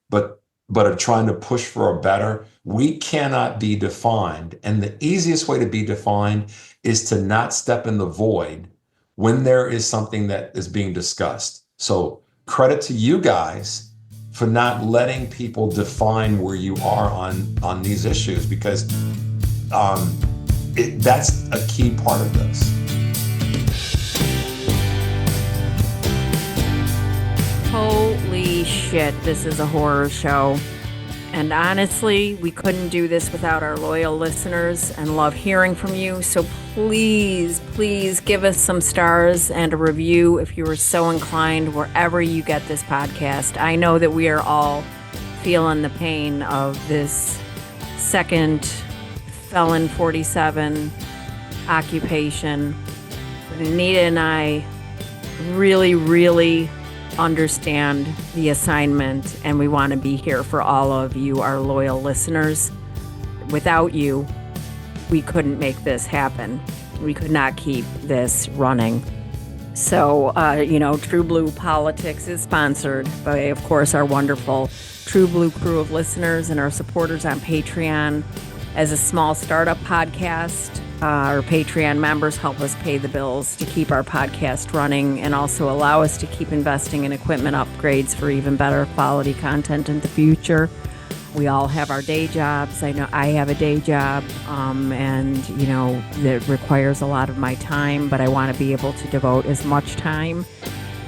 but are trying to push for a better, we cannot be defined. And the easiest way to be defined is to not step in the void when there is something that is being discussed. So credit to you guys for not letting people define where you are on these issues, because that's a key part of this. Holy shit, this is a horror show. And honestly, we couldn't do this without our loyal listeners and love hearing from you. So please, please give us some stars and a review if you are so inclined wherever you get this podcast. I know that we are all feeling the pain of this second felon 47 occupation. Anita and I really, really understand the assignment, and we want to be here for all of you, our loyal listeners. Without you, we couldn't make this happen. We could not keep this running. So, TruBlu Politics is sponsored by, of course, our wonderful TruBlu crew of listeners and our supporters on Patreon. As a small startup podcast, our Patreon members help us pay the bills to keep our podcast running and also allow us to keep investing in equipment upgrades for even better quality content in the future. We all have our day jobs. I know I have a day job, and that requires a lot of my time, but I want to be able to devote as much time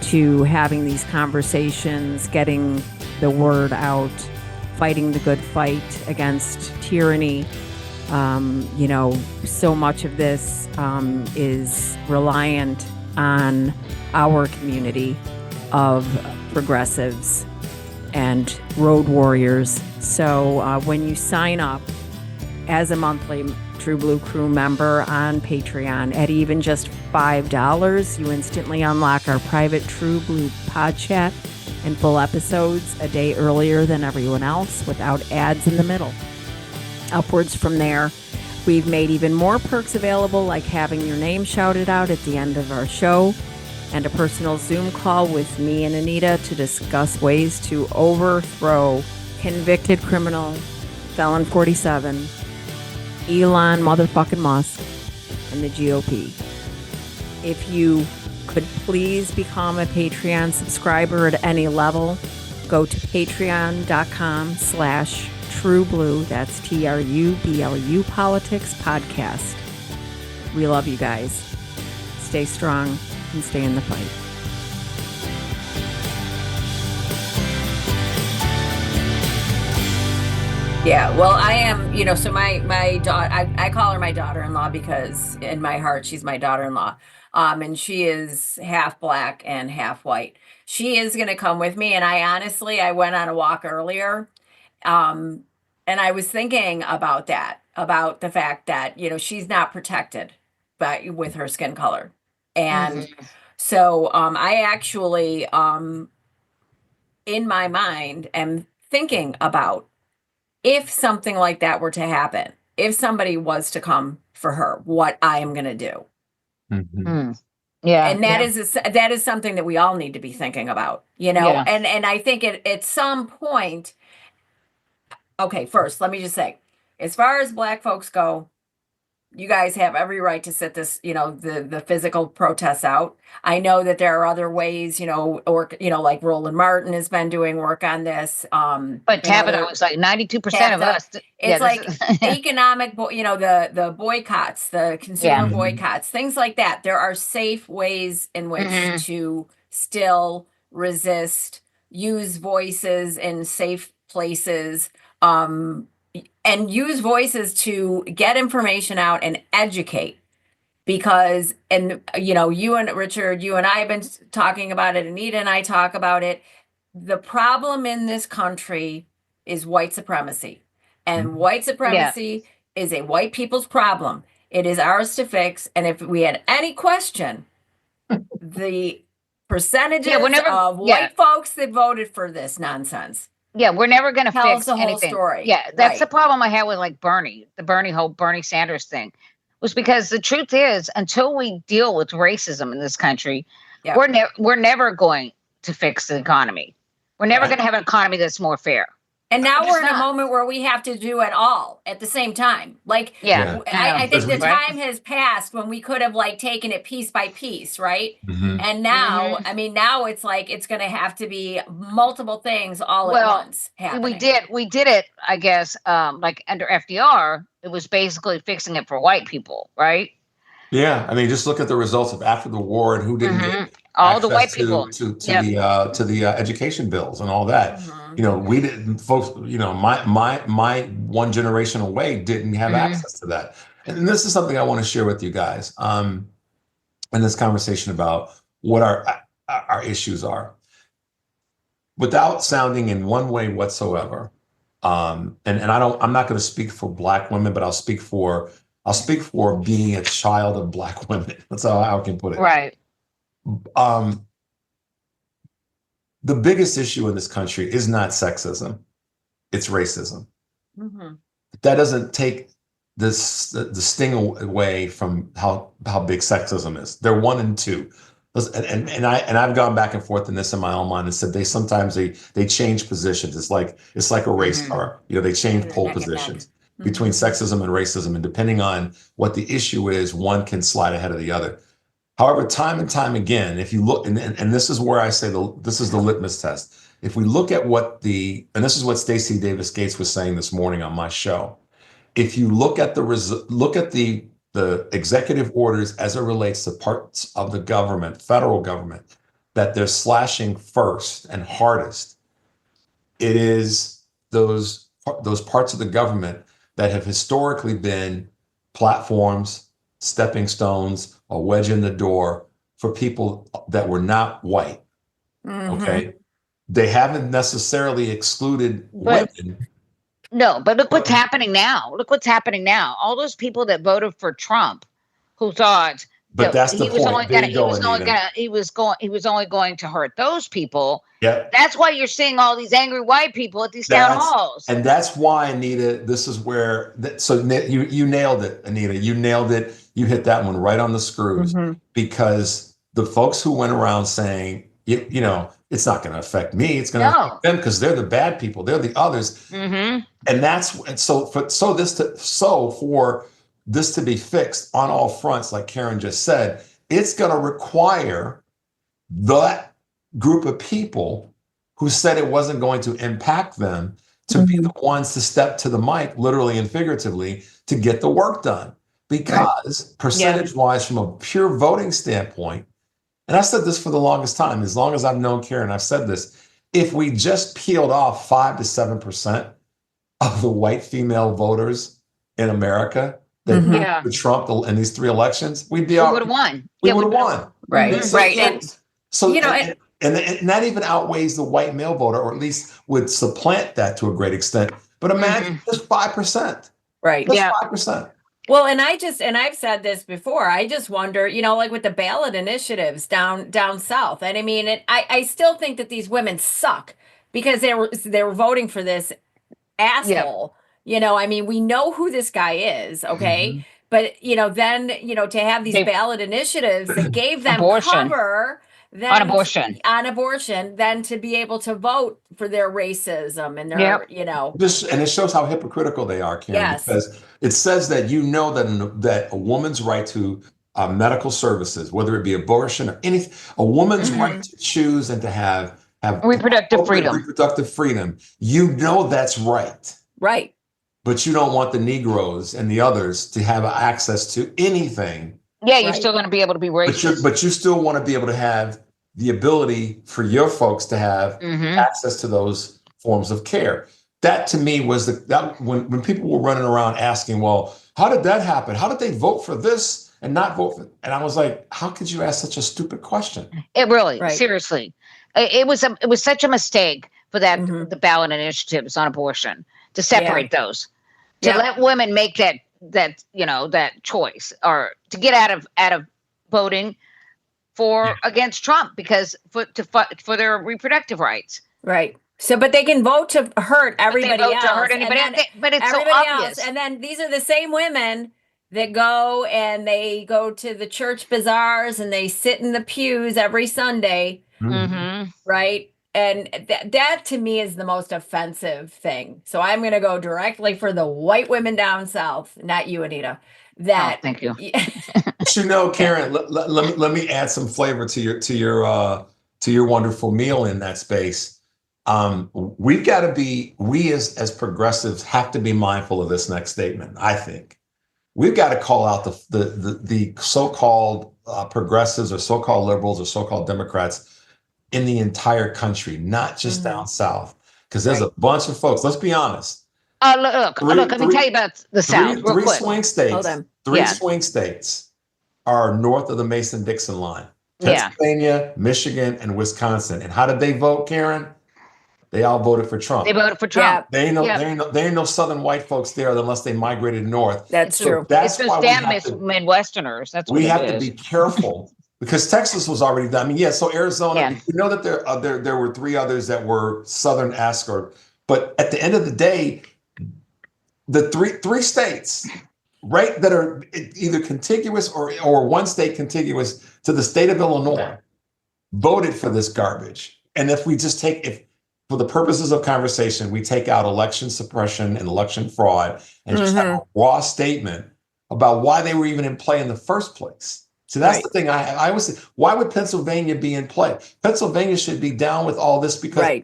to having these conversations, getting the word out, fighting the good fight against tyranny. So much of this is reliant on our community of progressives and road warriors. So when you sign up as a monthly TruBlu crew member on Patreon. At even just $5, you instantly unlock our private TruBlu pod chat and full episodes a day earlier than everyone else without ads in the middle. Upwards from there, we've made even more perks available, like having your name shouted out at the end of our show and a personal Zoom call with me and Anita to discuss ways to overthrow convicted criminal Felon 47, Elon motherfucking Musk, and the GOP. If you could please become a Patreon subscriber at any level, go to patreon.com/TruBlu. That's TRUBLU Politics Podcast. We love you guys. Stay strong and stay in the fight. Yeah, well, I am, so my daughter, I call her my daughter-in-law because in my heart, she's my daughter-in-law. And she is half black and half white. She is going to come with me. And I went on a walk earlier. And I was thinking about that, about the fact that, she's not protected with her skin color. And so I actually, in my mind, am thinking about if something like that were to happen, if somebody was to come for her, what I am going to do. Yeah. And that is something that we all need to be thinking about, Yeah. and I think at some point, okay, first, let me just say, as far as Black folks go, you guys have every right to sit this, the physical protests out. I know that there are other ways, or, like Roland Martin has been doing work on this. But Tabitha was like 92% of us. It's like economic, the boycotts, the consumer boycotts, things like that. There are safe ways in which to still resist, use voices in safe places, and use voices to get information out and educate. Because, you and Richard, you and I have been talking about it, Anita and I talk about it. The problem in this country is white supremacy. And white supremacy is a white people's problem. It is ours to fix. And if we had any question, the percentages of white folks that voted for this nonsense. Yeah, we're never going to fix the whole anything. Story. Yeah, that's the problem I had with like the whole Bernie Sanders thing, was because the truth is, until we deal with racism in this country, we're never going to fix the economy. We're never going to have an economy that's more fair. And now we're in a moment where we have to do it all at the same time. Like, I think the time has passed when we could have taken it piece by piece, right? And now, now it's like it's going to have to be multiple things all at once happening. We did it, I guess, like under FDR, it was basically fixing it for white people, right? Yeah, just look at the results of after the war and who didn't get all the white people to the education bills and all that. We didn't, folks. My one generation away didn't have access to that. And this is something I want to share with you guys in this conversation about what our issues are, without sounding in one way whatsoever. I'm not going to speak for Black women, but I'll speak for being a child of Black women. That's how I can put it. Right. The biggest issue in this country is not sexism, it's racism. That doesn't take the sting away from how big sexism is. They're 1 and 2. And I've gone back and forth in this in my own mind and said sometimes they change positions. It's like a race car. They change pole positions between sexism and racism, and depending on what the issue is, one can slide ahead of the other. However, time and time again, if you look, and this is where I say this is the litmus test. If we look at and this is what Stacey Davis Gates was saying this morning on my show. If you look at the executive orders as it relates to parts of the government, federal government, that they're slashing first and hardest, it is those parts of the government that have historically been platforms, stepping stones, a wedge in the door for people that were not white. Okay. They haven't necessarily excluded women, No, but look what's happening now. Look what's happening now. All those people that voted for Trump, who thought But that's the he was point. only There gonna, you go, Anita. he was only going to hurt those people. Yep. That's why you're seeing all these angry white people at these town halls. And that's why, Anita, this is where, you nailed it, Anita. You nailed it. You hit that one right on the screws, because the folks who went around saying, you know, it's not going to affect me, it's going to affect them because they're the bad people, they're the others. And for this to be fixed on all fronts, like Karen just said, it's going to require that group of people who said it wasn't going to impact them to be the ones to step to the mic, literally and figuratively, to get the work done. Because percentage-wise, from a pure voting standpoint, and I said this for the longest time, as long as I've known Karen, I've said this, if we just peeled off 5 to 7% of the white female voters in America that voted for Trump in these 3 elections, we'd be out. We would have won. We would have won. Right. So, and that even outweighs the white male voter, or at least would supplant that to a great extent. But imagine just 5%. Right. Just 5%. Well, and I've said this before, I just wonder, you know, like with the ballot initiatives down south. And I mean, I still think that these women suck because they were voting for this asshole. You know, I mean, we know who this guy is, okay? But, you know, then, you know, to have these ballot initiatives that gave them cover on abortion, then to be able to vote for their racism and their, you know. And it shows how hypocritical they are, Karen, because it says that, you know, that a woman's right to medical services, whether it be abortion or anything, a woman's right to choose and to have reproductive freedom. You know that's right. Right. But you don't want the Negroes and the others to have access to anything. Yeah, you're still going to be able to be racist. But you still want to be able to have the ability for your folks to have access to those forms of care. That to me was when people were running around asking, well, how did that happen? How did they vote for this and not vote for? And I was like, how could you ask such a stupid question? It really, seriously, it was such a mistake for that the ballot initiatives on abortion to separate those, to let women make that choice, or to get out of voting against Trump because for their reproductive rights. Right. So, but they can vote to hurt everybody else. But it's so obvious. And then these are the same women that go to the church bazaars and they sit in the pews every Sunday. Right. And that to me is the most offensive thing. So I'm going to go directly for the white women down south, not you, Anita. Thank you. But you know, Karen, let me add some flavor to your wonderful meal in that space. We as progressives have to be mindful of this next statement. I think we've got to call out the so-called progressives or so-called liberals or so-called Democrats in the entire country, not just down south, because there's a bunch of folks. Let's be honest. Look, let me tell you about the South. Three swing states are north of the Mason-Dixon line: Pennsylvania, Michigan, and Wisconsin. And how did they vote, Karen? They all voted for Trump. They voted for Trump. There ain't no Southern white folks there unless they migrated north. That's true. That's it's why damn Midwesterners. That's what we have to be careful. Because Texas was already done. I mean, so Arizona, we know that there were 3 others that were Southern-esque, but at the end of the day, the three states, right, that are either contiguous or one state contiguous to the state of Illinois, voted for this garbage. And if for the purposes of conversation, we take out election suppression and election fraud and just have a raw statement about why they were even in play in the first place. So that's the thing I always say, why would Pennsylvania be in play? Pennsylvania should be down with all this because,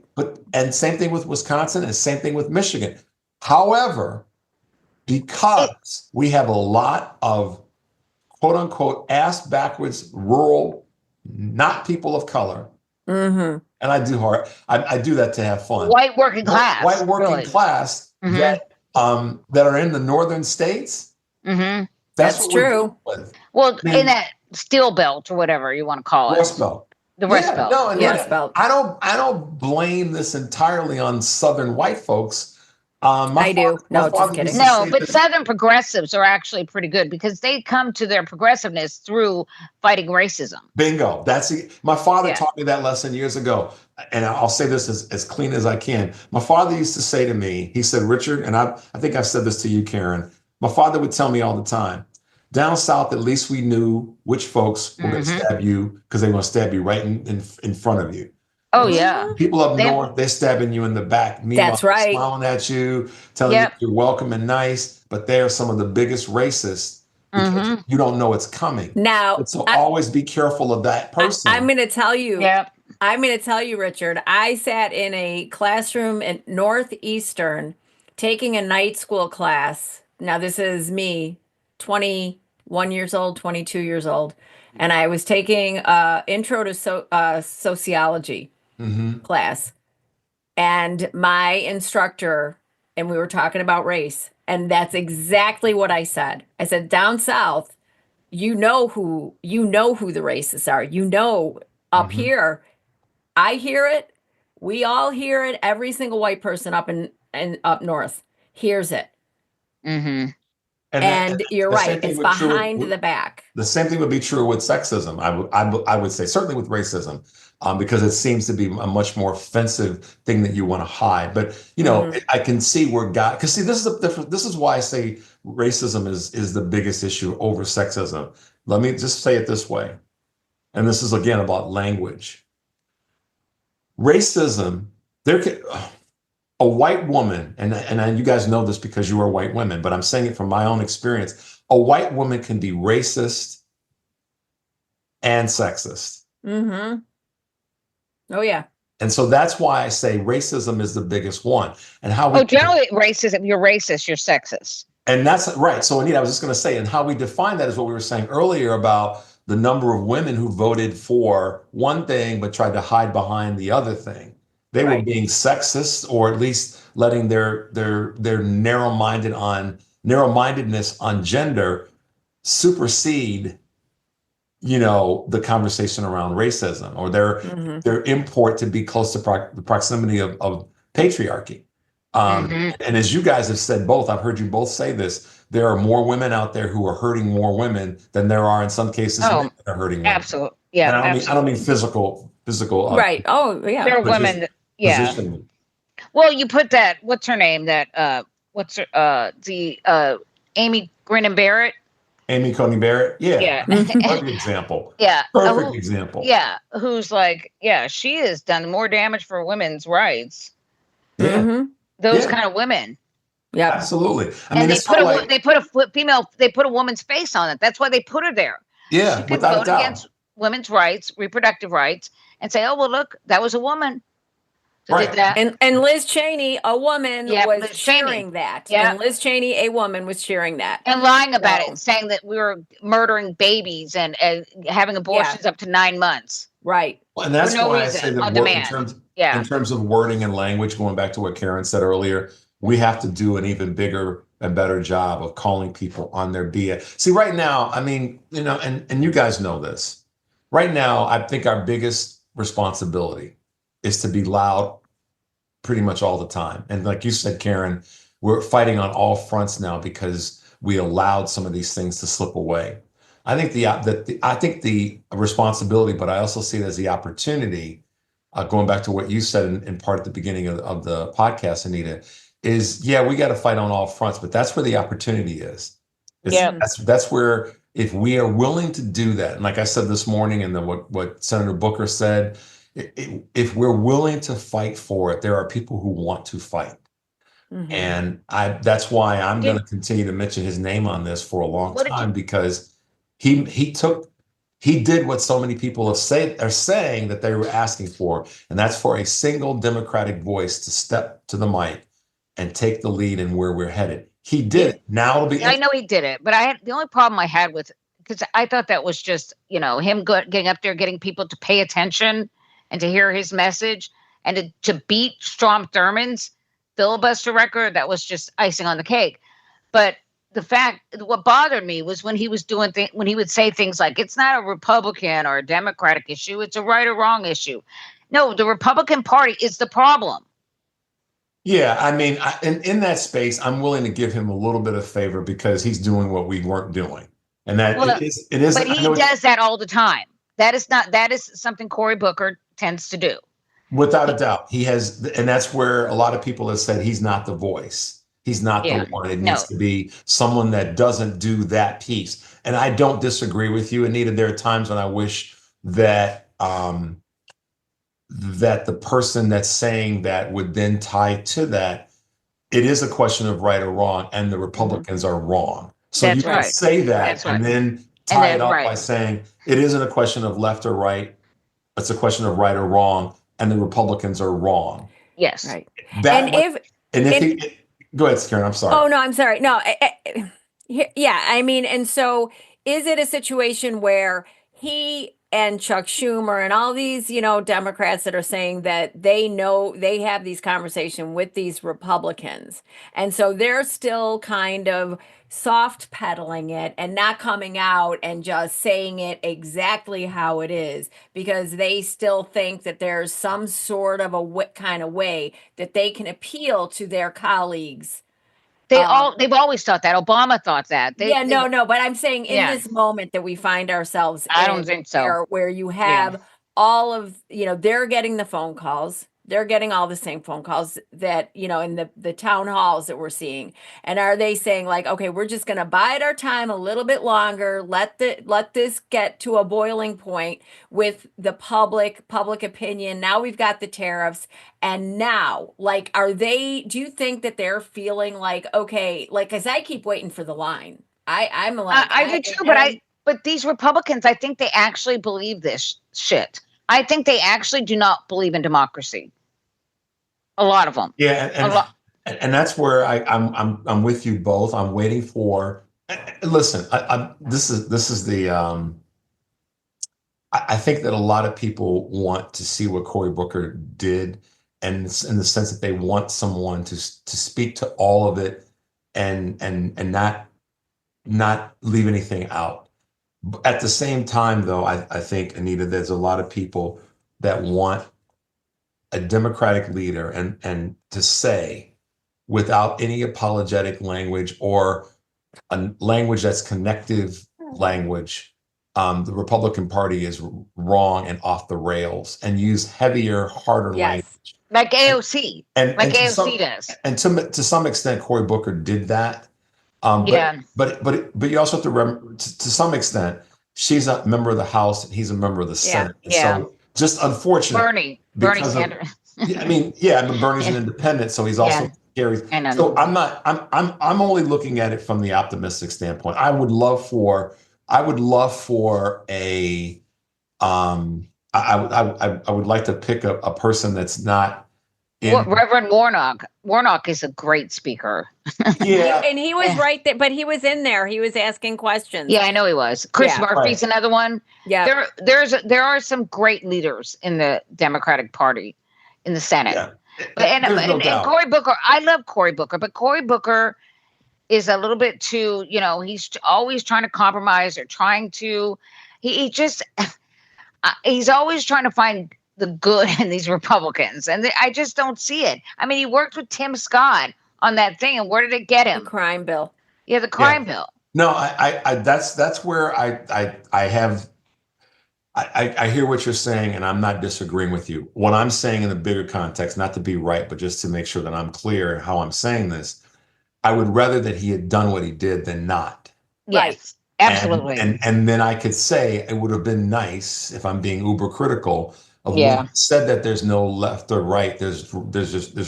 and same thing with Wisconsin and same thing with Michigan. However, because we have a lot of quote unquote ass backwards rural, not people of color. And I do that to have fun. White working class. White working class that are in the northern states. That's true. Well, in that steel belt or whatever you want to call it. Rust Belt. The Rust Belt. No, Rust Belt. I don't blame this entirely on Southern white folks. My I do. father- my No, just father kidding. used to No, say but this- Southern progressives are actually pretty good because they come to their progressiveness through fighting racism. Bingo. My father Yeah. taught me that lesson years ago. And I'll say this as clean as I can. My father used to say to me, he said, Richard, and I think I've said this to you, Karen. My father would tell me all the time, down south, at least we knew which folks were going to stab you because they want to stab you right in front of you. Oh yeah. People up They- north, they're stabbing you in the back. Meanwhile, That's right. they're smiling at you, telling Yep. you you're welcome and nice, but they're some of the biggest racists because you don't know it's coming. Now, And so always be careful of that person. I'm going to tell you. Yep. I'm going to tell you, Richard, I sat in a classroom at Northeastern taking a night school class. Now, this is me, 21 years old, 22 years old. And I was taking intro to sociology class. And my instructor, and we were talking about race. And that's exactly what I said. I said, down south, you know who the racists are. You know, up here, I hear it. We all hear it. Every single white person up up north hears it. Mm-hmm. And you're the same right. thing It's would true behind with- the back. The same thing would be true with sexism. I would say certainly with racism, because it seems to be a much more offensive thing that you want to hide. But I can see where because see, this is why I say racism is the biggest issue over sexism. Let me just say it this way, and this is again about language. Racism, a white woman, and you guys know this because you are white women, but I'm saying it from my own experience. A white woman can be racist and sexist. Mm-hmm. Oh, yeah. And so that's why I say racism is the biggest one. And how Oh, generally racism, you're racist, you're sexist. And that's right. So Anita, I was just going to say, and how we define that is what we were saying earlier about the number of women who voted for one thing but tried to hide behind the other thing. They were being sexist, or at least letting their narrow-mindedness on gender supersede, the conversation around racism, or their import to be close to the proximity of patriarchy. And as you guys have said both, I've heard you both say this, there are more women out there who are hurting more women than there are in some cases men that are hurting women. Absolutely. Yeah. And I don't mean physical. Right. Oh, yeah. There are women that, yeah. Positioning. Well, you put that, what's her name? That Amy Grinnan Barrett. Amy Coney Barrett. Yeah. Yeah. Perfect example. Yeah. Perfect example. Yeah. Who's like, yeah, she has done more damage for women's rights. Yeah. Those kind of women. Yeah. Absolutely. I And mean, they it's put not they put a woman's face on it. That's why they put her there. yeah, She could without a vote doubt. against women's rights, reproductive rights, and say, oh, well, look, that was a woman. So Right. did that. And Liz Cheney, a woman, Yeah, was Liz Cheney. cheering that. Yeah. And Liz Cheney, a woman, was cheering that. And lying about it So- and saying that we were murdering babies and having abortions up to 9 months. Right. Well, and that's For no why reason, I say that on in demand. Yeah. terms of wording and language, going back to what Karen said earlier, we have to do an even bigger and better job of calling people on their BS. See, right now, I mean, and you guys know this. Right now, I think our biggest responsibility is to be loud pretty much all the time. And like you said, Karen, we're fighting on all fronts now because we allowed some of these things to slip away. I think the responsibility, but I also see it as the opportunity, going back to what you said in part at the beginning of the podcast, Anita, is we got to fight on all fronts, but that's where the opportunity is. That's where, if we are willing to do that, and like I said this morning, and then what Senator Booker said, if we're willing to fight for it, there are people who want to fight. And that's why I'm going to continue to mention his name on this for a long time, because he did what so many people are saying that they were asking for, and that's for a single Democratic voice to step to the mic and take the lead in where we're headed. He did it. Now it'll be. I know he did it, but the only problem I had with, because I thought that was just, him getting up there, getting people to pay attention and to hear his message, and to beat Strom Thurmond's filibuster record. That was just icing on the cake. But what bothered me was when he was when he would say things like, it's not a Republican or a Democratic issue, it's a right or wrong issue. No, the Republican Party is the problem. Yeah, I mean, in that space, I'm willing to give him a little bit of favor because he's doing what we weren't doing, and that Well, it is. but I he know does that all the time. That is something Cory Booker tends to do. without a doubt, he has, and that's where a lot of people have said he's not the voice. He's not the Yeah. one. It needs No. to be someone that doesn't do that piece. And I don't disagree with you, Anita. There are times when I wish that that the person that's saying that would then tie to that. It is a question of right or wrong, and the Republicans are wrong. So you That's can right. say that That's right. and then And tie then it up by right. saying it isn't a question of left or right. It's a question of right or wrong, and the Republicans are wrong. Yes. Right. That And way, if and if and he, go ahead, Karen. I'm sorry. oh no, I'm sorry. No, yeah, I mean, and so is it a situation where he and Chuck Schumer and all these, Democrats that are saying that they know they have these conversations with these Republicans, and so they're still kind of soft pedaling it and not coming out and just saying it exactly how it is because they still think that there's some sort of a kind of way that they can appeal to their colleagues. They've always thought that. Obama thought that. Yeah, no, but I'm saying in Yeah. this moment that we find ourselves I don't in, think so. where you Yeah. have all of, they're getting the phone calls. They're getting all the same phone calls that, in the town halls that we're seeing. And are they saying like, okay, we're just going to bide our time a little bit longer, let this get to a boiling point with the public opinion. Now we've got the tariffs. And now, like, do you think that they're feeling like, okay, like, cause I keep waiting for the line. I'm like, I do too, but these Republicans, I think they actually believe this shit. I think they actually do not believe in democracy. A lot of them. Yeah, A lot. and that's where I'm with you both. I'm waiting for. Listen, this is the. I think that a lot of people want to see what Cory Booker did, and in the sense that they want someone to speak to all of it, and not leave anything out. At the same time, though, I think, Anita, there's a lot of people that want a Democratic leader and to say without any apologetic language or a language that's connective language, the Republican Party is wrong and off the rails, and use heavier, harder language. yes. Like AOC. And Like to AOC does. And to some extent, Cory Booker did that. Yeah. But you also have to remember, to some extent, she's a member of the House and he's a member of the Senate. And Yeah. so just unfortunate. Bernie because of- Sanders. Yeah, I mean, but Bernie's an independent, so he's also carries. I know. So I'm only looking at it from the optimistic standpoint. I would love for a I would like to pick a person that's not in. Reverend Warnock. Warnock is a great speaker. Yeah. And he was right there, but he was in there. He was asking questions. Yeah, I know he was. Chris Yeah. Murphy's another one. Yeah. There are some great leaders in the Democratic Party in the Senate. Yeah. And no doubt. Cory Booker, I love Cory Booker, but Cory Booker is a little bit too, he's always trying to compromise or trying to, he's always trying to find the good in these Republicans. And I just don't see it. I mean, he worked with Tim Scott on that thing, and where did it get him? The crime bill. Yeah, the crime bill. No, that's where I hear what you're saying, and I'm not disagreeing with you. What I'm saying in the bigger context, not to be right, but just to make sure that I'm clear how I'm saying this, I would rather that he had done what he did than not. Yes, absolutely. And then I could say it would have been nice, if I'm being uber critical of what he said, that there's no left or right, there's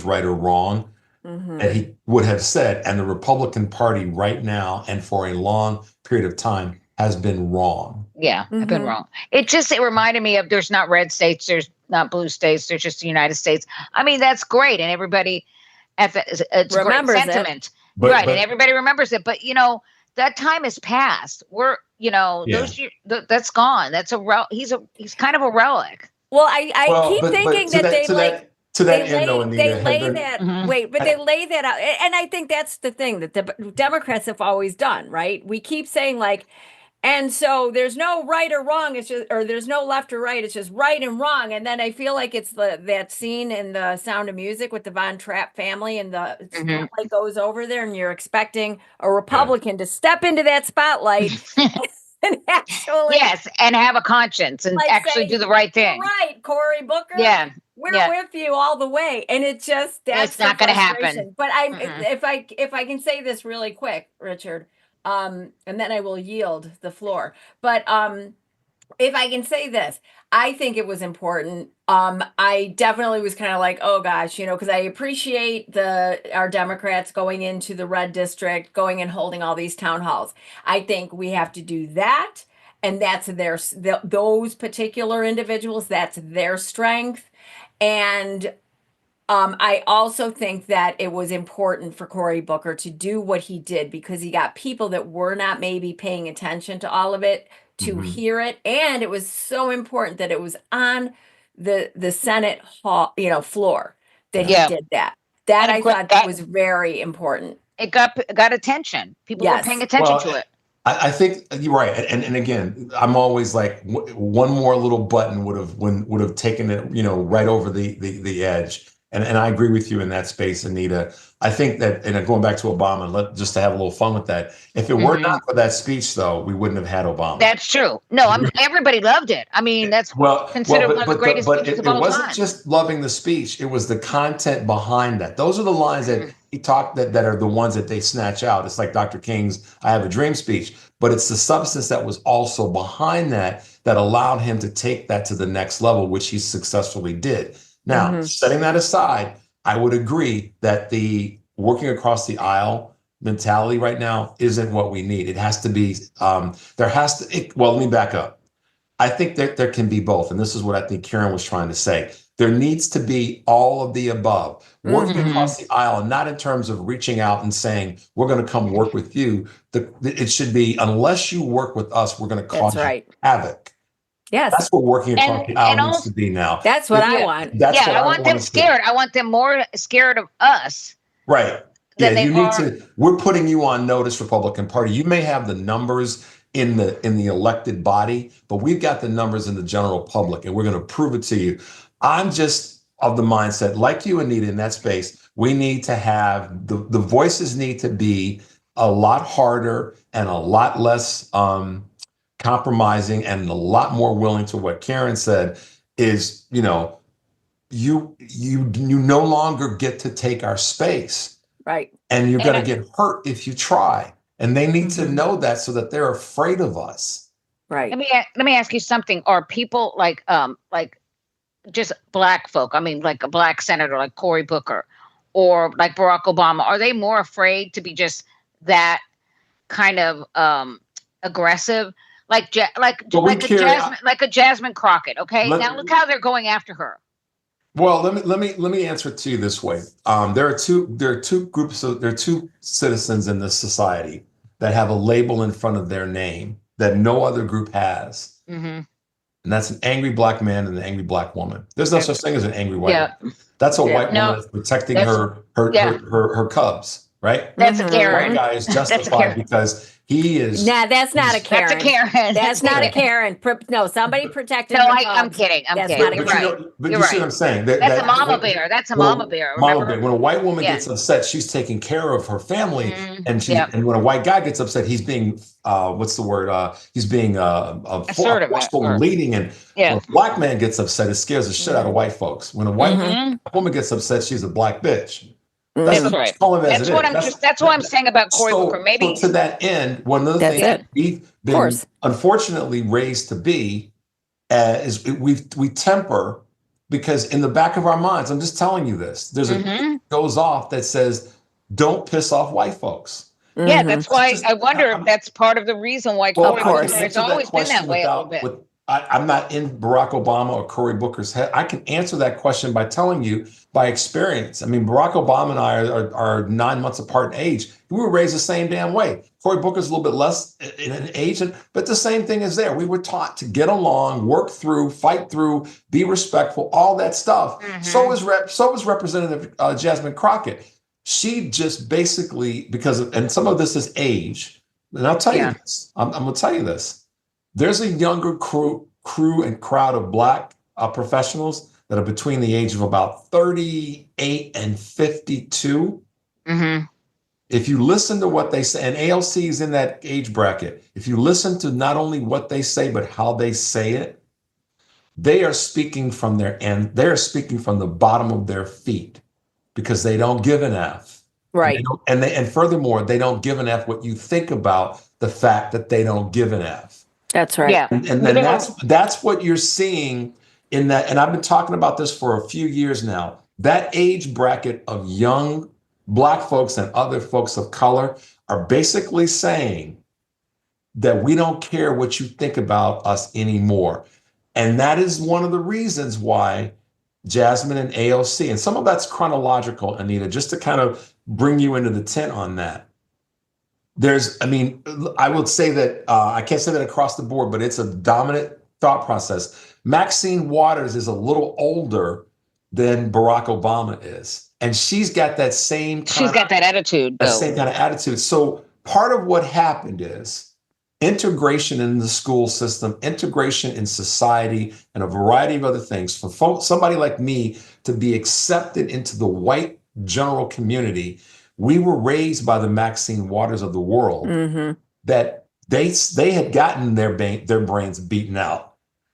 right or wrong. Mm-hmm. That he would have said, and the Republican Party right now and for a long period of time has been wrong. Yeah, I've been wrong. It reminded me of there's not red states, there's not blue states, there's just the United States. I mean, that's great, and everybody it's remembers great sentiment. But and everybody remembers it. But that time has passed. We're those years, that's gone. That's he's kind of a relic. Well, I keep thinking that they like. To that they end, though, lay, Anita, they lay that they lay that out, and I think that's the thing that the Democrats have always done, right? We keep saying like, And so there's no right or wrong. It's just, or there's no left or right. It's just right and wrong. And then I feel like it's that scene in The Sound of Music with the Von Trapp family, and the spotlight goes over there, and you're expecting a Republican to step into that spotlight and actually, yes, and have a conscience and like, actually say, do the right thing. "You're right, Cory Booker. Yeah. We're Yeah. with you all the way." And it just, that's It's not going to happen. frustration. But if I can say this really quick, Richard, and then I will yield the floor. But if I can say this, I think it was important. I definitely was kind of like, oh gosh, because I appreciate our Democrats going into the red district, going and holding all these town halls. I think we have to do that, and that's those particular individuals. That's their strength, and I also think that it was important for Cory Booker to do what he did, because he got people that were not maybe paying attention to all of it to hear it. And it was so important that it was on the Senate hall, floor, that he did that. That I thought that was very important. It got attention. People were paying attention to it. I think you're right, and again, I'm always like, one more little button would have taken it, right over the edge. And I agree with you in that space, Anita. I think that, and going back to Obama, just to have a little fun with that, if it were not for that speech, though, we wouldn't have had Obama. That's true. No, everybody loved it. I mean, that's considered one of the greatest speeches of all time. It wasn't just loving the speech; it was the content behind that. Those are the lines that he talked that are the ones that they snatch out. It's like Dr. King's "I Have a Dream" speech, but it's the substance that was also behind that allowed him to take that to the next level, which he successfully did. Now, setting that aside, I would agree that the working across the aisle mentality right now isn't what we need. It has to be, let me back up. I think that there can be both. And this is what I think Karen was trying to say. There needs to be all of the above, working across the aisle, and not in terms of reaching out and saying, we're going to come work with you. It should be, unless you work with us, we're going to cause havoc. Yes. That's what working across the aisle needs to be now. That's what I want. I want them scared. I want them more scared of us. Right. Yeah, we're putting you on notice, Republican Party. You may have the numbers in the elected body, but we've got the numbers in the general public, and we're going to prove it to you. I'm just of the mindset, like you, Anita, in that space, we need to have the voices need to be a lot harder and a lot less compromising, and a lot more willing to what Karen said is, you no longer get to take our space. Right. And you're going to get hurt if you try. And they need to know that, so that they're afraid of us. Right. Let me ask you something. Are people like just black folk, I mean, like a black senator like Cory Booker or like Barack Obama, are they more afraid to be just that kind of aggressive? Like a Jasmine Crockett. Okay, now look how they're going after her. Well, let me answer it to you this way. There are two citizens in this society that have a label in front of their name that no other group has, and that's an angry black man and an angry black woman. There's no such thing as an angry white woman. That's a white woman that's protecting her cubs, right? That's a Karen. White guy is justified because he is. Nah, that's not a Karen. That's a Karen. That's not a Karen. No, somebody protected. No, I'm kidding. I'm kidding. You're right. But you see what I'm saying? That's a mama bear. That's a mama bear. Mama bear. When a white woman gets upset, she's taking care of her family, and when a white guy gets upset, he's being what's the word? He's being assertive, forceful and leading. And when a black man gets upset, it scares the shit out of white folks. When a white woman gets upset, she's a black bitch. That's right. That's what I'm saying about Cory Booker. Maybe to that end, one of the things that we've been unfortunately raised to be is we temper, because in the back of our minds, I'm just telling you this, there's a goes off that says, don't piss off white folks. Yeah, that's why I wonder if that's part of the reason why Cory Booker has always been that way a little bit. I'm not in Barack Obama or Cory Booker's head. I can answer that question by telling you by experience. I mean, Barack Obama and I are 9 months apart in age. We were raised the same damn way. Cory Booker's a little bit less in an age, but the same thing is there. We were taught to get along, work through, fight through, be respectful, all that stuff. So was Representative Jasmine Crockett. She just basically, and some of this is age, And I'll tell you this. I'm going to tell you this. There's a younger crew and crowd of Black professionals that are between the age of about 38 and 52. Mm-hmm. If you listen to what they say, and ALC is in that age bracket, if you listen to not only what they say, but how they say it, they are speaking from they're speaking from the bottom of their feet because they don't give an F. Right. And furthermore, they don't give an F what you think about the fact that they don't give an F. That's right. Yeah. And then that's what you're seeing in that. And I've been talking about this for a few years now. That age bracket of young Black folks and other folks of color are basically saying that we don't care what you think about us anymore. And that is one of the reasons why Jasmine and AOC, and some of that's chronological, Anita, just to kind of bring you into the tent on that. I would say that, I can't say that across the board, but it's a dominant thought process. Maxine Waters is a little older than Barack Obama is. And she's got that same She's got that attitude, though. same kind of attitude. So part of what happened is integration in the school system, integration in society, and a variety of other things. For somebody like me to be accepted into the white general community, we were raised by the Maxine Waters of the world that they had gotten their brains beaten out.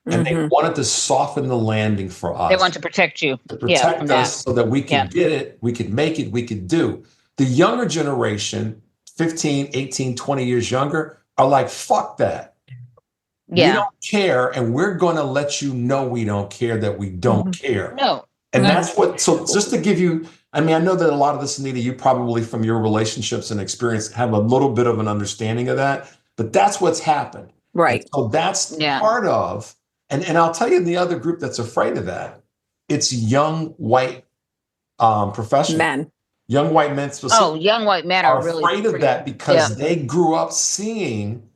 And they wanted to soften the landing for us. They want to protect you. To protect us so that we could get it, we could make it, we could do. The younger generation, 15, 18, 20 years younger, are like, fuck that. Yeah. We don't care, and we're going to let you know we don't care, that we don't care. No. And that's what, so just to give you, I know that a lot of this, Anita, you probably from your relationships and experience have a little bit of an understanding of that, but that's what's happened. Right. And so that's part of, and I'll tell you the other group that's afraid of that. It's young white professionals. Men. Young white men specifically. Oh, young white men are really afraid of that because they grew up seeing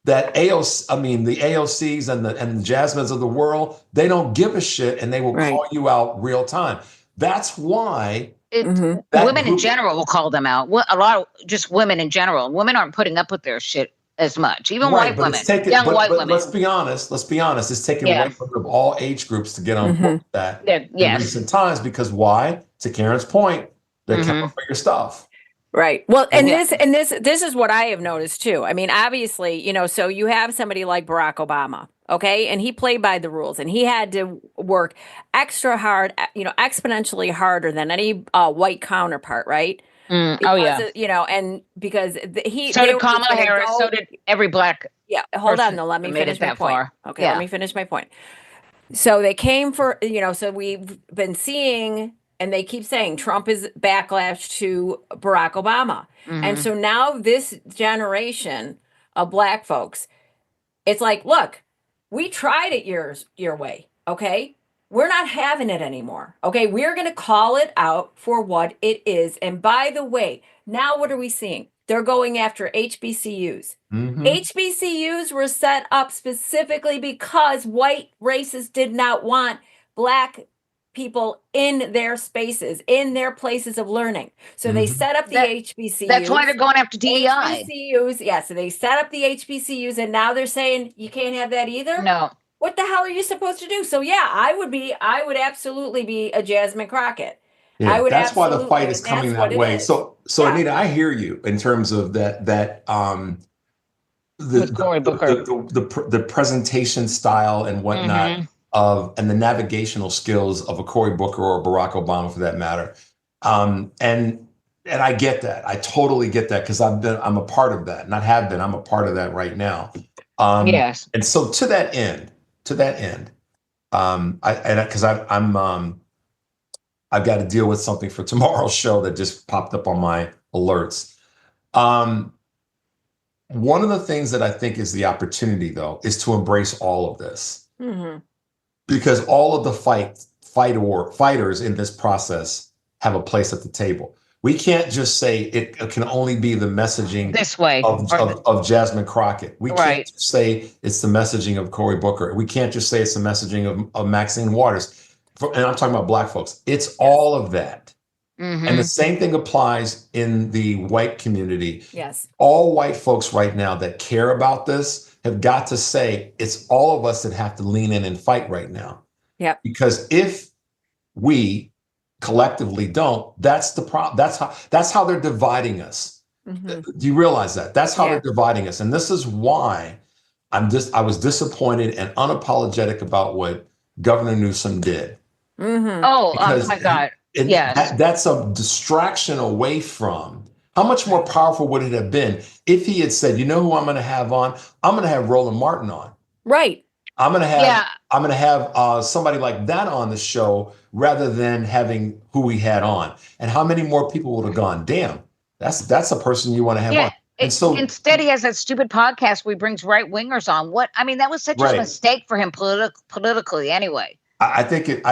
that the AOCs and the Jasmines of the world, they don't give a shit and they will call you out real time. That's why women in general will call them out. A lot of just women in general. Women aren't putting up with their shit as much. Even white women, white women. Let's be honest. It's taken away from all age groups to get on board with that in recent times. Because why? To Karen's point, they're coming for your stuff. Right. Well, and this is what I have noticed too. I mean, obviously, so you have somebody like Barack Obama, okay, and he played by the rules, and he had to work extra hard, exponentially harder than any white counterpart, right? Because, and because so did Kamala Harris, so did every Black. Yeah. Hold on, though. Let me finish my point. Okay. Let me finish my point. So they came for, so we've been seeing. And they keep saying Trump is backlash to Barack Obama. And so now this generation of Black folks, it's like, look, we tried it your way, okay? We're not having it anymore, okay? We're going to call it out for what it is. And by the way, now what are we seeing? They're going after HBCUs. HBCUs were set up specifically because white racists did not want Black people in their spaces, in their places of learning. So they set up the HBCUs. That's why they're going after DEI. HBCUs, so they set up the HBCUs, and now they're saying you can't have that either? No. What the hell are you supposed to do? So I would absolutely be a Jasmine Crockett. Yeah, that's why the fight is coming that way. So Anita, I hear you in terms of that the presentation style and whatnot. And the navigational skills of a Cory Booker or a Barack Obama, for that matter, and I get that. I totally get that because I'm a part of that, I'm a part of that right now. Yes. And so to that end, I've got to deal with something for tomorrow's show that just popped up on my alerts. One of the things that I think is the opportunity, though, is to embrace all of this. Because all of the fighters in this process have a place at the table. We can't just say it can only be the messaging this way of Jasmine Crockett. We can't just say it's the messaging of Cory Booker. We can't just say it's the messaging of Maxine Waters. And I'm talking about Black folks. It's all of that. And the same thing applies in the white community. Yes. All white folks right now that care about this have got to say it's all of us that have to lean in and fight right now. Yep. Because if we collectively don't, that's the problem. That's how they're dividing us. Do you realize that? That's how they're dividing us. And this is why I was disappointed and unapologetic about what Governor Newsom did. Oh my God. Yes. That's a distraction away from how much more powerful would it have been if he had said, you know who I'm going to have on? I'm going to have Roland Martin on. Right. I'm going to have somebody like that on the show rather than having who we had on. And how many more people would have gone, damn, that's a person you want to have on. And so instead he has that stupid podcast where he brings right wingers on. That was such a mistake for him politically anyway. I think it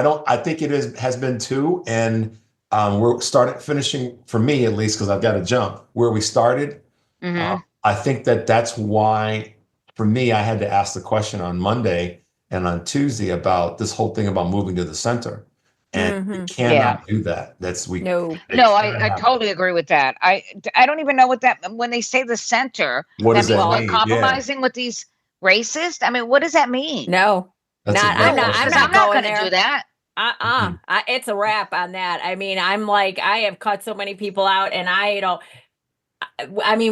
has been too. And we're finishing, for me at least, because I've got to jump where we started. I think that's why, for me, I had to ask the question on Monday and on Tuesday about this whole thing about moving to the center. And we cannot do that. I totally agree with that. I don't even know what that, when they say the center, what does that mean? Compromising with these racists. I mean, what does that mean? No, I'm not going to do that. It's a wrap on that. I mean, I have cut so many people out, and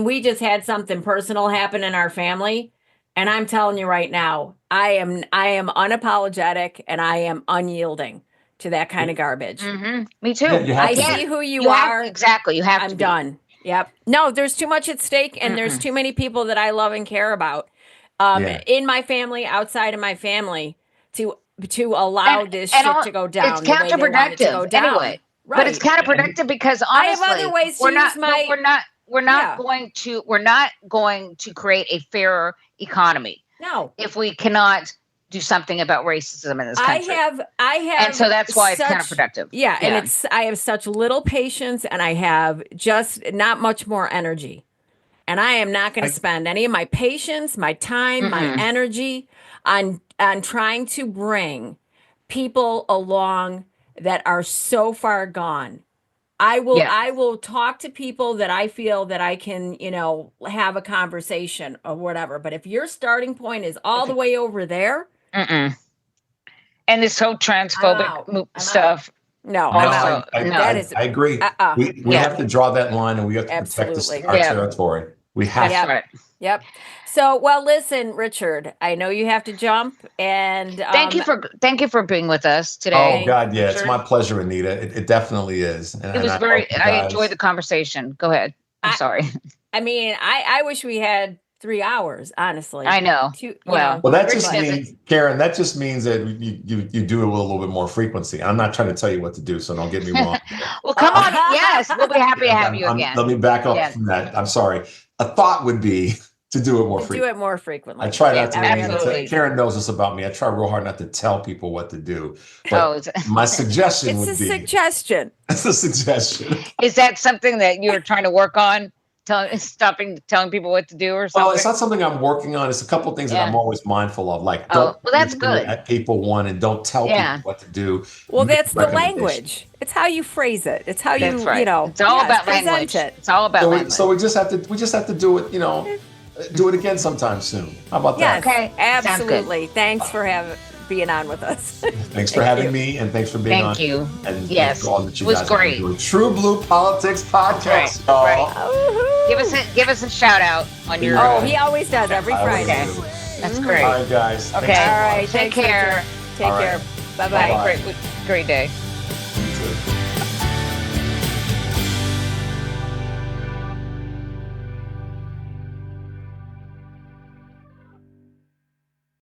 we just had something personal happen in our family. And I'm telling you right now, I am unapologetic and I am unyielding to that kind of garbage. Me too. I see who you are. Exactly. You have to. I'm done. Yep. No, there's too much at stake, and there's too many people that I love and care about in my family, outside of my family, to allow this shit to go down. It's counterproductive anyway. Right. But it's counterproductive because honestly, I have other ways to use my. We're not going to create a fairer economy. No. If we cannot do something about racism in this country. I have and so that's why it's counterproductive. Yeah, and I have such little patience, and I have just not much more energy. And I am not going to spend any of my patience, my time, my energy on trying to bring people along that are so far gone. I will talk to people that I feel that I can, have a conversation or whatever. But if your starting point is all the way over there, and this whole transphobic stuff. No, I agree. We have to draw that line, and we have to protect our territory. We have to. Yep. So, well, listen, Richard, I know you have to jump, and thank you for being with us today. Oh God, yeah, it's my pleasure, Anita. It definitely is. And, it was I enjoyed the conversation. Go ahead. I'm sorry. I mean, I wish we had 3 hours. Honestly, I know. Well, that just means, Karen. That just means that you do it with a little bit more frequency. I'm not trying to tell you what to do, so don't get me wrong. Well, come on. Yes, we'll be happy to have you again. Let me back up from that. I'm sorry. A thought would be to do it more frequently. Do it more frequently. I try not to. Karen knows this about me. I try real hard not to tell people what to do. But my suggestion would be. It's a suggestion. It's a suggestion. Is that something that you're trying to work on? Telling people what to do or something? Well, it's not something I'm working on. It's a couple of things that I'm always mindful of. Like, that's good. At people one, and don't tell people what to do. Well, that's the language. It's how you phrase it. It's how you, It's all about language. It's all about language. So we just have to do it. Do it again sometime soon. How about that? Okay, absolutely. Thanks for being on with us. Thanks for having me, and thanks for being on. Thank you. And yes, all that you it was guys great. TruBlu Politics Podcast, y'all. Right. Give us a shout out on your. Oh, he always does every Friday. That's great. All right, guys. Okay. All right. Take care. Take care. Bye bye. Great day. You too.